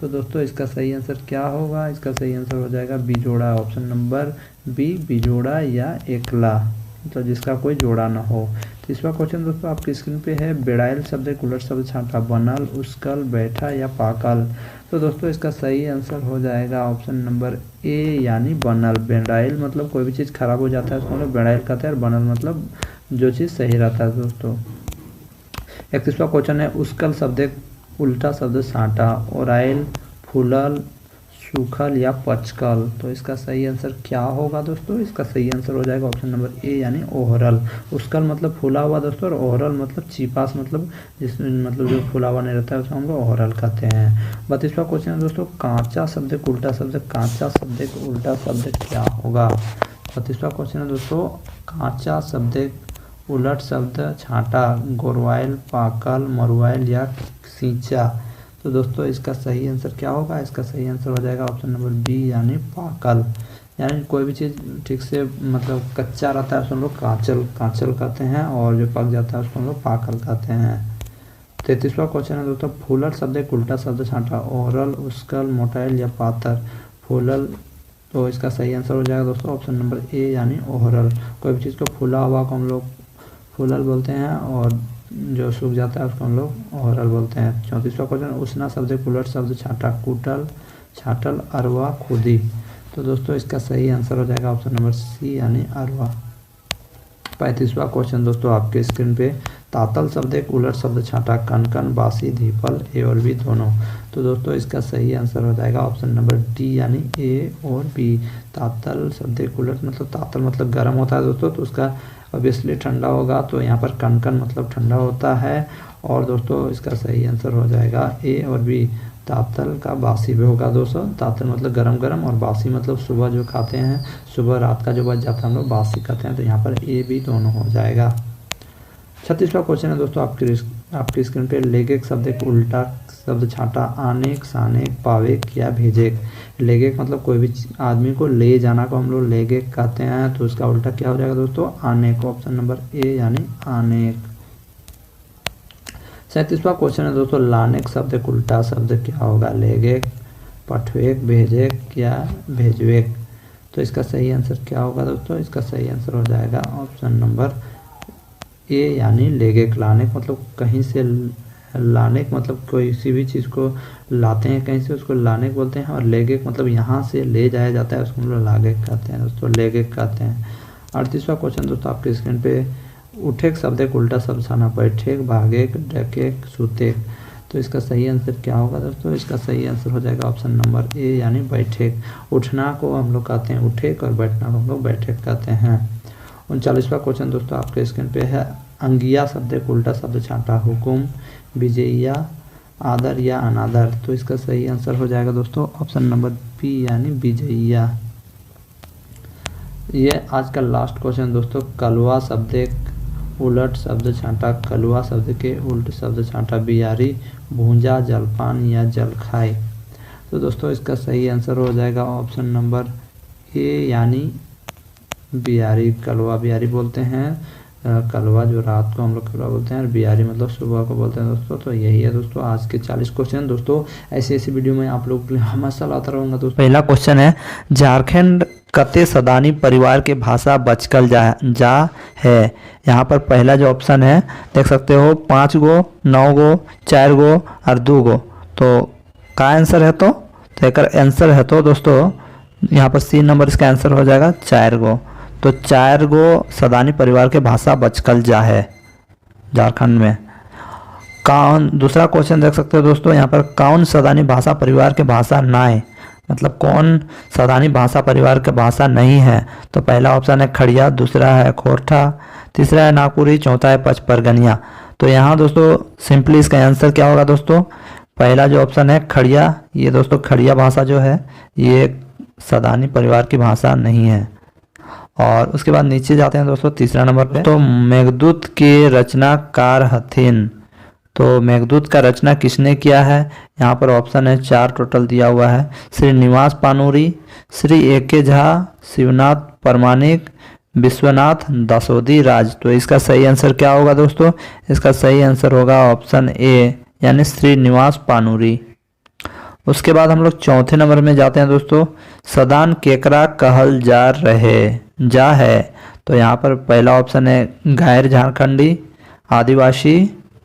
तो दोस्तों इसका सही आंसर क्या होगा, इसका सही आंसर हो जाएगा बिजोड़ा। ऑप्शन नंबर बी बिजोड़ा या एकला, तो जिसका कोई जोड़ा ना हो। 30वां क्वेश्चन दोस्तों आपकी स्क्रीन पे है बेड़ाइल शब्द एक उलट शब्द छांटा बनल, उस्कल, बैठा या पाकल। तो दोस्तों इसका सही आंसर हो जाएगा ऑप्शन नंबर ए यानी बनल। बेड़ाइल मतलब कोई भी चीज़ खराब हो जाता है उसको हम लोग बेड़ाइल कहते हैं, और बनल मतलब जो चीज़ सही रहता है दोस्तों। 31वां क्वेश्चन है उस्कल शब्द एक उल्टा शब्द छांटा ओराइल, फूलल, सूखल या पचकल। तो इसका सही आंसर क्या होगा दोस्तों, इसका सही आंसर हो जाएगा ऑप्शन नंबर ए यानी ओहरल। उस्कल मतलब फूला हुआ दोस्तों, और ओहरल मतलब चीपास मतलब जिसमें मतलब जो फूला हुआ नहीं रहता है उसको हम लोग ओहरल कहते हैं। 32वां क्वेश्चन है दोस्तों कांचा शब्द एक उल्टा शब्द, कांचा शब्द एक उल्टा शब्द क्या होगा। 32वां क्वेश्चन है दोस्तों कांचा शब्द एक उलट शब्द छांटा गोरवाइल, पाकल, मरुआइल या सींचा। तो दोस्तों इसका सही आंसर क्या होगा, इसका सही आंसर हो जाएगा ऑप्शन नंबर बी यानी पाकल। यानी कोई भी चीज़ ठीक से मतलब कच्चा रहता है उसको हम लोग कांचल कहते हैं, और जो पक जाता है उसको हम लोग पाकल कहते हैं। 33वां क्वेश्चन है दोस्तों फूलल शब्द एक उल्टा शब्द छांटा ओहरल, उस्कल, मोटाइल या पातर। फूलल, तो इसका सही आंसर हो जाएगा दोस्तों ऑप्शन नंबर ए यानी ओहरल। कोई भी चीज़ को फूला हुआ को हम लोग फूलल बोलते हैं, और जो सूख जाता है उसको हम लोग ओहरल बोलते हैं। 34वां क्वेश्चन उष्णा शब्द एक उलट शब्द छांटा कुटल, छाटल, अरवा, खुदी। तो दोस्तों इसका सही आंसर हो जाएगा ऑप्शन नंबर सी यानी अरवा। 35वां क्वेश्चन दोस्तों आपके स्क्रीन पे तातल शब्द एक, उलट शब्द छाटा, कनकन, बासी, धीपल, ए और बी दोनों। तो दोस्तों इसका सही आंसर हो जाएगा ऑप्शन नंबर डी यानी ए और बी। तातल शब्द एक, उलट मतलब तातल मतलब गर्म होता है दोस्तों, तो उसका ऑब्वियसली ठंडा होगा, तो यहाँ पर कनकन मतलब ठंडा होता है। और दोस्तों इसका सही आंसर हो जाएगा ए और बी। तातल का बासी भी होगा दोस्तों, तातल मतलब गरम गरम और बासी मतलब सुबह जो खाते हैं, सुबह रात का जो बच जाता है हम लोग बासी खाते हैं, तो यहाँ पर ए बी दोनों हो जाएगा। 36वां क्वेश्चन है दोस्तों आपकी स्क्रीन पे। लेगेक शब्द एक, उल्टा शब्द छाटा, आनेक, सानेक, पावेक या भेजेक। लेगेक मतलब कोई भी आदमी को ले जाना को हम लोग लेगेक कहते हैं, तो इसका उल्टा क्या हो जाएगा दोस्तों, आनेक। ऑप्शन नंबर ए यानी आनेक। 37वां क्वेश्चन है दोस्तों। लानेक शब्द एक, उल्टा शब्द क्या होगा, लेगेक, पठवेक, भेजेक या भेजवेक। तो इसका सही आंसर क्या होगा दोस्तों, इसका सही आंसर हो जाएगा ऑप्शन नंबर ए यानी लेगेक। लानेक मतलब कहीं से, लानेक मतलब कोई सी भी चीज़ को लाते हैं कहीं से, उसको लानेक बोलते हैं। और लेगेक मतलब यहाँ से ले जाया जाता है, उसको हम लोग लागेक कहते हैं दोस्तों, लेगेक कहते हैं। 38वां क्वेश्चन दोस्तों आपकी स्क्रीन पे। उठेक शब्द एक, उल्टा शब्द छाना, बैठेक, भागेक, डकेक, सूतेक। तो इसका सही आंसर क्या होगा दोस्तों, इसका सही आंसर हो जाएगा ऑप्शन नंबर ए यानी बैठेक। उठना को हम लोग कहते हैं उठेक और बैठना को हम लोग बैठेक कहते हैं। 39वां क्वेश्चन दोस्तों आपके स्क्रीन पे है। अंगिया शब्द एक, उल्टा शब्द छाटा, हुकुम, विजयिया, आदर या अनादर। तो इसका सही आंसर हो जाएगा दोस्तों ऑप्शन नंबर बी यानी विजयिया। ये आज का लास्ट क्वेश्चन दोस्तों। कलवा शब्द एक, उलट शब्द छाटा, कलवा शब्द के उल्ट शब्द छाटा, बियारी, भूंजा, जलपान या जलखाई। तो दोस्तों इसका सही आंसर हो जाएगा ऑप्शन नंबर ए यानी बियारी। कलवा बियारी बोलते हैं, कलवा जो रात को हम लोग कलवा बोलते हैं, और बियारी मतलब सुबह को बोलते हैं दोस्तों। तो यही है दोस्तों आज के 40 क्वेश्चन। दोस्तों ऐसी वीडियो में आप लोगों के लिए हमेशा लाता रहूँगा दोस्तों। पहला क्वेश्चन है, झारखंड कते सदानी परिवार के भाषा बचकल जा है। यहाँ पर पहला जो ऑप्शन है देख सकते हो, 5 गो, 9 गो, 4 गो और 2 गो। तो का आंसर है, तो एक आंसर है तो दोस्तों यहाँ पर सी नंबर इसका आंसर हो जाएगा 4 गो। तो 4 गो सदानी परिवार के भाषा बचकल जा है झारखंड में। कौन, दूसरा क्वेश्चन देख सकते हो दोस्तों, यहाँ पर कौन सदानी भाषा परिवार के भाषा नाय, मतलब कौन सदानी भाषा परिवार के भाषा नहीं है। तो पहला ऑप्शन है खड़िया, दूसरा है खोरठा, तीसरा है नागपुरी, चौथा है पचपरगनिया। तो यहाँ दोस्तों सिंपली इसका आंसर क्या होगा दोस्तों, पहला जो ऑप्शन है खड़िया, ये दोस्तों खड़िया भाषा जो है ये सदानी परिवार की भाषा नहीं है। और उसके बाद नीचे जाते हैं दोस्तों तीसरा नंबर पे। तो मेघदूत के रचनाकार हथिन। तो मेघदूत का रचना किसने किया है, यहाँ पर ऑप्शन है 4 टोटल दिया हुआ है। श्री निवास पानूरी, श्री ए.के. झा, शिवनाथ परमाणिक, विश्वनाथ दासोदी राज। तो इसका सही आंसर क्या होगा दोस्तों, इसका सही आंसर होगा ऑप्शन ए यानी श्री निवास पानूरी। उसके बाद हम लोग चौथे नंबर में जाते हैं दोस्तों। सदान केकरा कहल जा है। तो यहाँ पर पहला ऑप्शन है गैर झारखंडी, आदिवासी,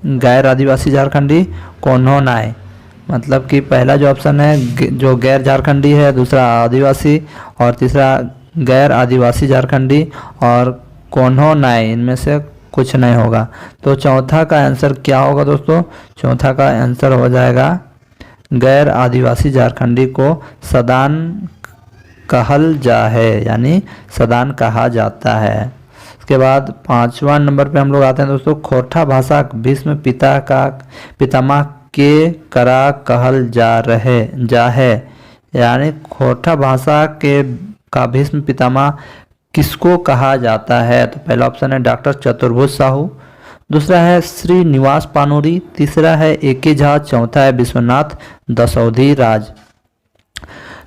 गैर आदिवासी झारखंडी, कोन्हो नाय। मतलब कि पहला जो ऑप्शन है जो गैर झारखंडी है, दूसरा आदिवासी और तीसरा गैर आदिवासी झारखंडी और कोन्हो नाय, इनमें से कुछ नहीं होगा। तो चौथा का आंसर क्या होगा दोस्तों, चौथा का आंसर हो जाएगा गैर आदिवासी झारखंडी को सदान कहल जा है, यानी सदान कहा जाता है। उसके बाद 5वां नंबर पे हम लोग आते हैं दोस्तों। खोरठा भाषा भीष्म पितामह के करा कहल जा है, यानी खोरठा भाषा का भीष्म पितामह किसको कहा जाता है। तो पहला ऑप्शन है डॉक्टर चतुर्भुज साहू, दूसरा है श्री निवास पानूरी, तीसरा है ए.के. झा, चौथा है विश्वनाथ दासोदी राज।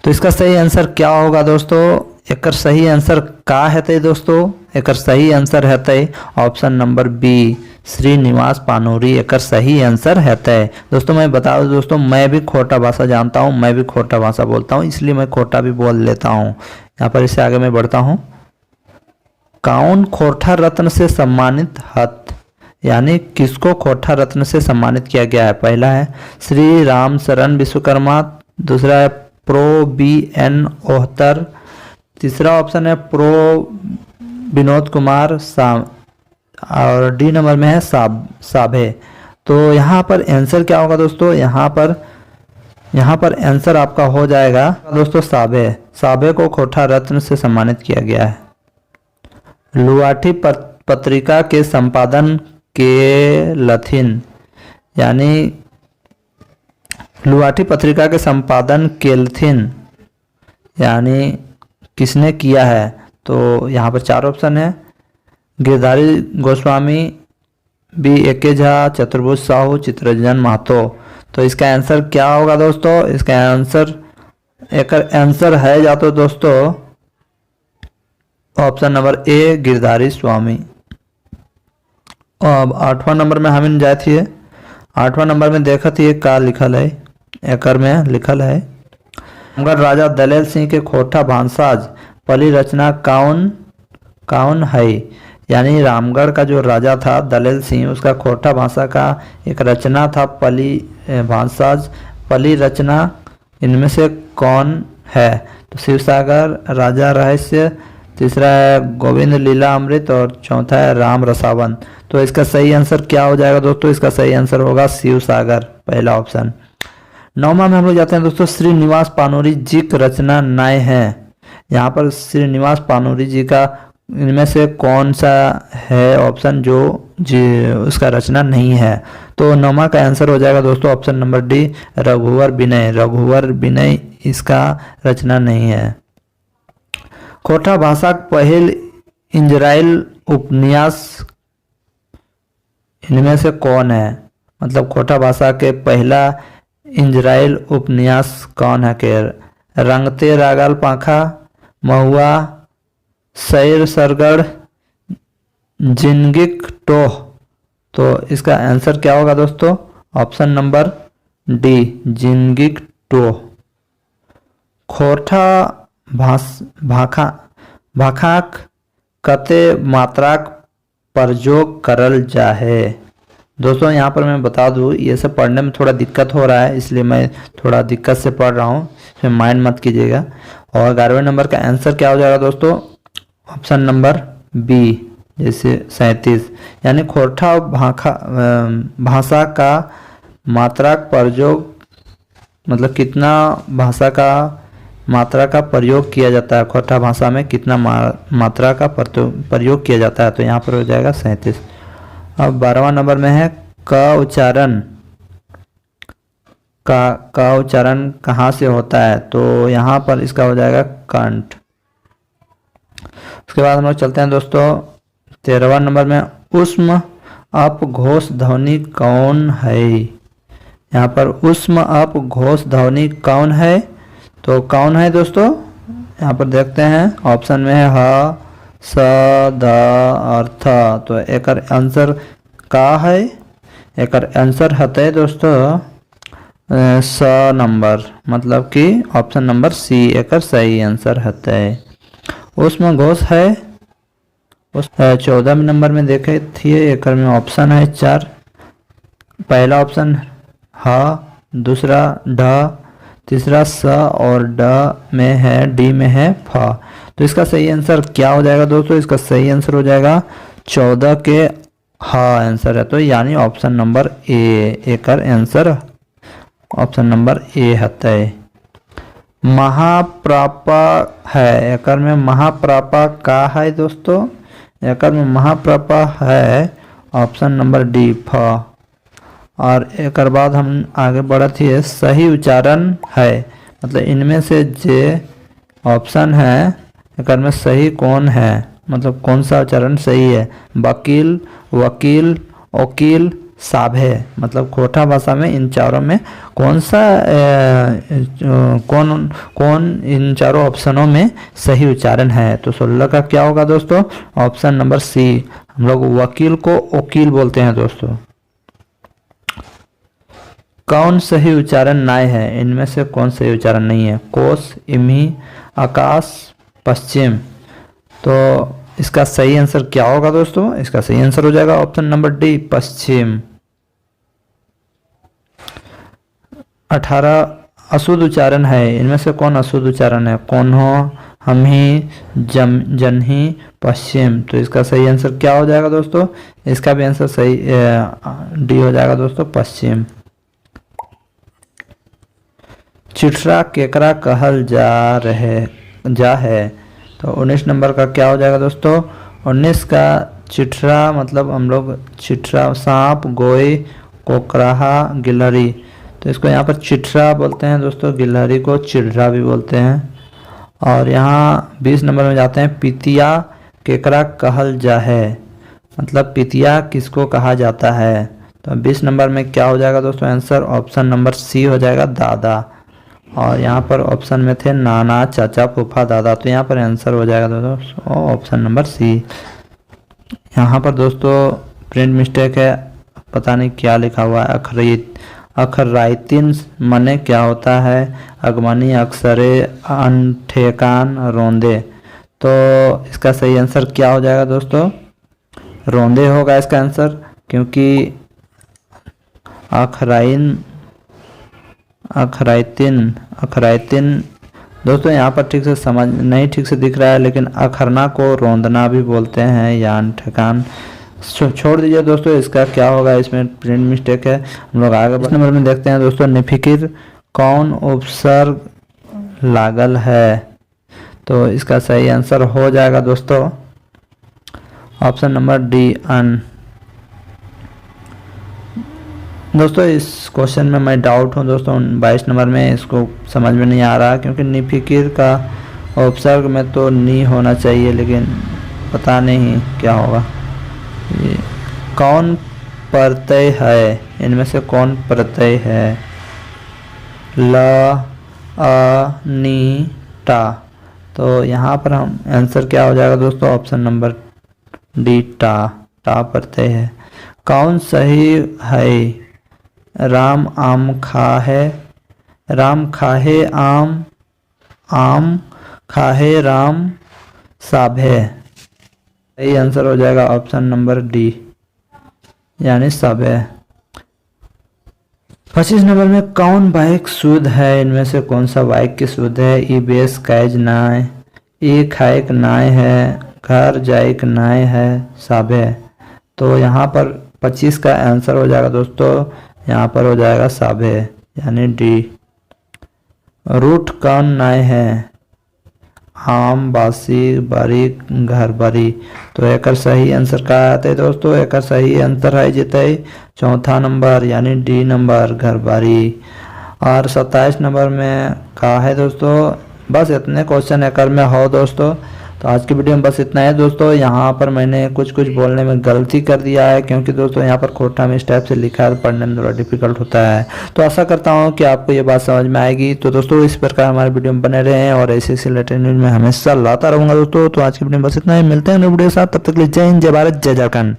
तो इसका सही आंसर क्या होगा दोस्तों, एक सही आंसर का है दोस्तों, एक सही आंसर है ऑप्शन नंबर बी श्री निवास पानूरी, एक सही आंसर है। दोस्तों मैं बता दूं दोस्तों, मैं भी खोरठा भाषा जानता हूँ, मैं भी खोरठा भाषा बोलता हूँ, इसलिए मैं खोरठा भी बोल लेता हूँ। यहाँ पर इससे आगे मैं बढ़ता हूँ। कौन खोरठा रत्न से सम्मानित हत, यानी किसको खोरठा रत्न से सम्मानित किया गया है। पहला है श्री राम शरण विश्वकर्मा, दूसरा है प्रो बी.एन. ओहतर, तीसरा ऑप्शन है प्रो विनोद कुमार और डी नंबर में है साभे। तो यहाँ पर आंसर क्या होगा दोस्तों, यहाँ पर आंसर आपका हो जाएगा दोस्तों साभे। साभे को खोटा रत्न से सम्मानित किया गया है। लुआठी पत्रिका के संपादन के लथिन, यानी लुआठी पत्रिका के संपादन केल्थिन यानी किसने किया है, तो यहाँ पर 4 ऑप्शन है। गिरधारी गोस्वामी, बी एके झा, चतुर्भुज साहू, चित्तरंजन महतो। तो इसका आंसर क्या होगा दोस्तों, इसका आंसर है या तो दोस्तों ऑप्शन नंबर ए गिरधारी स्वामी। अब 8वां नंबर में हम जाए थे, 8वां नंबर में देखा थी का लिखल है, एकर में लिखल है रामगढ़ राजा दलेल सिंह के खोटा भांसाज पली रचना कौन है। यानी रामगढ़ का जो राजा था दलेल सिंह, उसका खोटा भाषा का एक रचना था पली भांसाज। पली रचना इनमें से कौन है, तो शिवसागर, राजा रहस्य, तीसरा है गोविंद लीला अमृत और चौथा है राम रसावन। तो इसका सही आंसर क्या हो जाएगा दोस्तों, इसका सही आंसर होगा शिवसागर, पहला ऑप्शन। 9वां में हम लोग जाते हैं दोस्तों, श्रीनिवास पानूरी जी की रचना नय है। यहाँ पर श्रीनिवास पानूरी जी का इनमें से कौन सा है ऑप्शन जो जी उसका रचना नहीं है, तो 9वां का आंसर हो जाएगा दोस्तों ऑप्शन नंबर डी रघुवर विनय। रघुवर विनय इसका रचना नहीं है। खोटा भाषा पहल इंजराइल उपन्यास इनमें से कौन है, मतलब खोटा भाषा के पहला इंजराइल उपन्यास कौन है के रंगते रागल पाखा, महुआ, सैर सरगढ़, जिंगिक टोह। तो इसका आंसर क्या होगा दोस्तों, ऑप्शन नंबर डी जिंगिक टोह। खोटा भाखाक कते मात्राक प्रयोग करल जाहे। दोस्तों यहाँ पर मैं बता दूँ, ये सब पढ़ने में थोड़ा दिक्कत हो रहा है, इसलिए मैं थोड़ा दिक्कत से पढ़ रहा हूँ, इसमें माइंड मत कीजिएगा। और 11वें नंबर का आंसर क्या हो जाएगा दोस्तों, ऑप्शन नंबर बी जैसे 37, यानी खोटा भाषा का मात्रा प्रयोग, मतलब कितना भाषा का मात्रा का प्रयोग किया जाता है, खोटा भाषा में कितना मात्रा का प्रयोग किया जाता है, तो यहाँ पर हो जाएगा 37। अब 12वां नंबर में है क उच्चारण का उच्चारण कहाँ से होता है, तो यहाँ पर इसका हो जाएगा कंठ। उसके बाद हम लोग चलते हैं दोस्तों 13वां नंबर में उष्म अपघोष ध्वनि कौन है। यहाँ पर उष्म अपघोष ध्वनि कौन है, तो कौन है दोस्तों, यहाँ पर देखते हैं ऑप्शन में है ह स द अर्थ। तो एक आंसर का है, एक आंसर हते दोस्तों स नंबर, मतलब कि ऑप्शन नंबर सी एक सही आंसर हते। उसमें घोष है 14वें नंबर में देखे थे, एक में ऑप्शन है 4, पहला ऑप्शन ह, दूसरा ढ, तीसरा स और ड में है, डी में है फ। तो इसका सही आंसर क्या हो जाएगा दोस्तों, इसका सही आंसर हो जाएगा 14 के ह आंसर है, तो यानी ऑप्शन नंबर ए एक आंसर ऑप्शन नंबर ए हते। महाप्रापा है, एक में महाप्रापा का है दोस्तों, एक में महाप्रापा है ऑप्शन नंबर डी फ। और एक बाद हम आगे बढ़त ही सही उच्चारण है, मतलब इनमें से जे ऑप्शन है एक में सही कौन है, मतलब कौन सा उच्चारण सही है। वकील, वकील, वकील, साभे, मतलब खोटा भाषा में इन चारों में कौन सा कौन इन चारों ऑप्शनों में सही उच्चारण है, तो 16 का क्या होगा दोस्तों, ऑप्शन नंबर सी। हम लोग वकील को वकील बोलते हैं दोस्तों। कौन सही उच्चारण नहीं है, इनमें से कौन सही उच्चारण नहीं है, कोस, इमी, आकाश, पश्चिम। तो इसका सही आंसर क्या होगा दोस्तों, इसका सही आंसर हो जाएगा ऑप्शन नंबर डी पश्चिम। 18 अशुद्ध उच्चारण है, इनमें से कौन अशुद्ध उच्चारण है, कौन हो, हम ही जनही पश्चिम। तो इसका सही आंसर क्या हो जाएगा दोस्तों? इसका भी आंसर सही डी हो जाएगा दोस्तों, पश्चिम। चिट्ठा केकरा कहल जा है। तो 19 नंबर का क्या हो जाएगा दोस्तों? 19 का चिट्ठा मतलब हम लोग चिट्ठा सांप, गोई, कोकराहा, गिलहरी। तो इसको यहाँ पर चिट्ठा बोलते हैं दोस्तों, गिलहरी को चिड़रा भी बोलते हैं। और यहाँ 20 नंबर में जाते हैं, पितिया केकरा कहल जा है, मतलब पितिया किसको कहा जाता है। तो 20 नंबर में क्या हो जाएगा दोस्तों आंसर? ऑप्शन नंबर सी हो जाएगा, दादा। और यहाँ पर ऑप्शन में थे नाना, चाचा, फूफा, दादा। तो यहाँ पर आंसर हो जाएगा दोस्तों ऑप्शन नंबर सी। यहाँ पर दोस्तों प्रिंट मिस्टेक है, पता नहीं क्या लिखा हुआ है। अखराइतिन मने क्या होता है? अगमनी, अक्सरे, अनठेकान, रोंदे। तो इसका सही आंसर क्या हो जाएगा दोस्तों? रोंदे होगा इसका आंसर, क्योंकि अखराइतिन दोस्तों यहाँ पर ठीक से समझ नहीं, ठीक से दिख रहा है, लेकिन अखरना को रोंदना भी बोलते हैं या ठेकान। छोड़ दीजिए दोस्तों, इसका क्या होगा, इसमें प्रिंट मिस्टेक है। हम लोग आगे इस नंबर में देखते हैं दोस्तों, निफिकिर कौन उपसर्ग लागल है। तो इसका सही आंसर हो जाएगा दोस्तों ऑप्शन नंबर डी, अन। दोस्तों इस क्वेश्चन में मैं डाउट हूँ दोस्तों, 22 नंबर में इसको समझ में नहीं आ रहा, क्योंकि निफिकिर का उपसर्ग में तो नी होना चाहिए, लेकिन पता नहीं क्या होगा। कौन प्रत्यय है, इनमें से कौन प्रत्यय है? ल, अ, नी, टा। तो यहाँ पर हम आंसर क्या हो जाएगा दोस्तों? ऑप्शन नंबर डी, टा। टा प्रत्यय है। कौन सही है? राम आम खाहे, राम खाहे आम, आम खाहे राम साभे। सही आंसर हो जाएगा ऑप्शन नंबर डी, यानी साभे। 25 नंबर में कौन वाक्य शुद्ध है? इनमें से कौन सा वाक्य शुद्ध है? ई बेस कैज नाय, ई खाएक नाय है, घर जाइक नाय है, साभे। तो यहाँ पर 25 का आंसर हो जाएगा दोस्तों, यहाँ पर हो जाएगा साभे, यानी डी। रूट कौन नाय है? आम, बासी, बारी, घर बारी। तो एक सही आंसर का आते है दोस्तों, एक सही आंसर है जिते चौथा नंबर, यानी डी नंबर, घर बारी। और 27 नंबर में कहा है दोस्तों, बस इतने क्वेश्चन एक में हो दोस्तों। तो आज की वीडियो में बस इतना है दोस्तों। यहाँ पर मैंने कुछ बोलने में गलती कर दिया है, क्योंकि दोस्तों यहाँ पर खोटा में इस टाइप से लिखा है, पढ़ने में थोड़ा डिफिकल्ट होता है। तो आशा करता हूँ कि आपको ये बात समझ में आएगी। तो दोस्तों इस प्रकार हमारे वीडियो में बने रहें और ऐसे रिलेटेड न्यूज में हमेशा लाता रहूँगा दोस्तों। तो आज की वीडियो में बस इतना ही, मिलते हैं नई वीडियो के साथ, तब तक के लिए जय हिंद, जय भारत, जय झारखंड।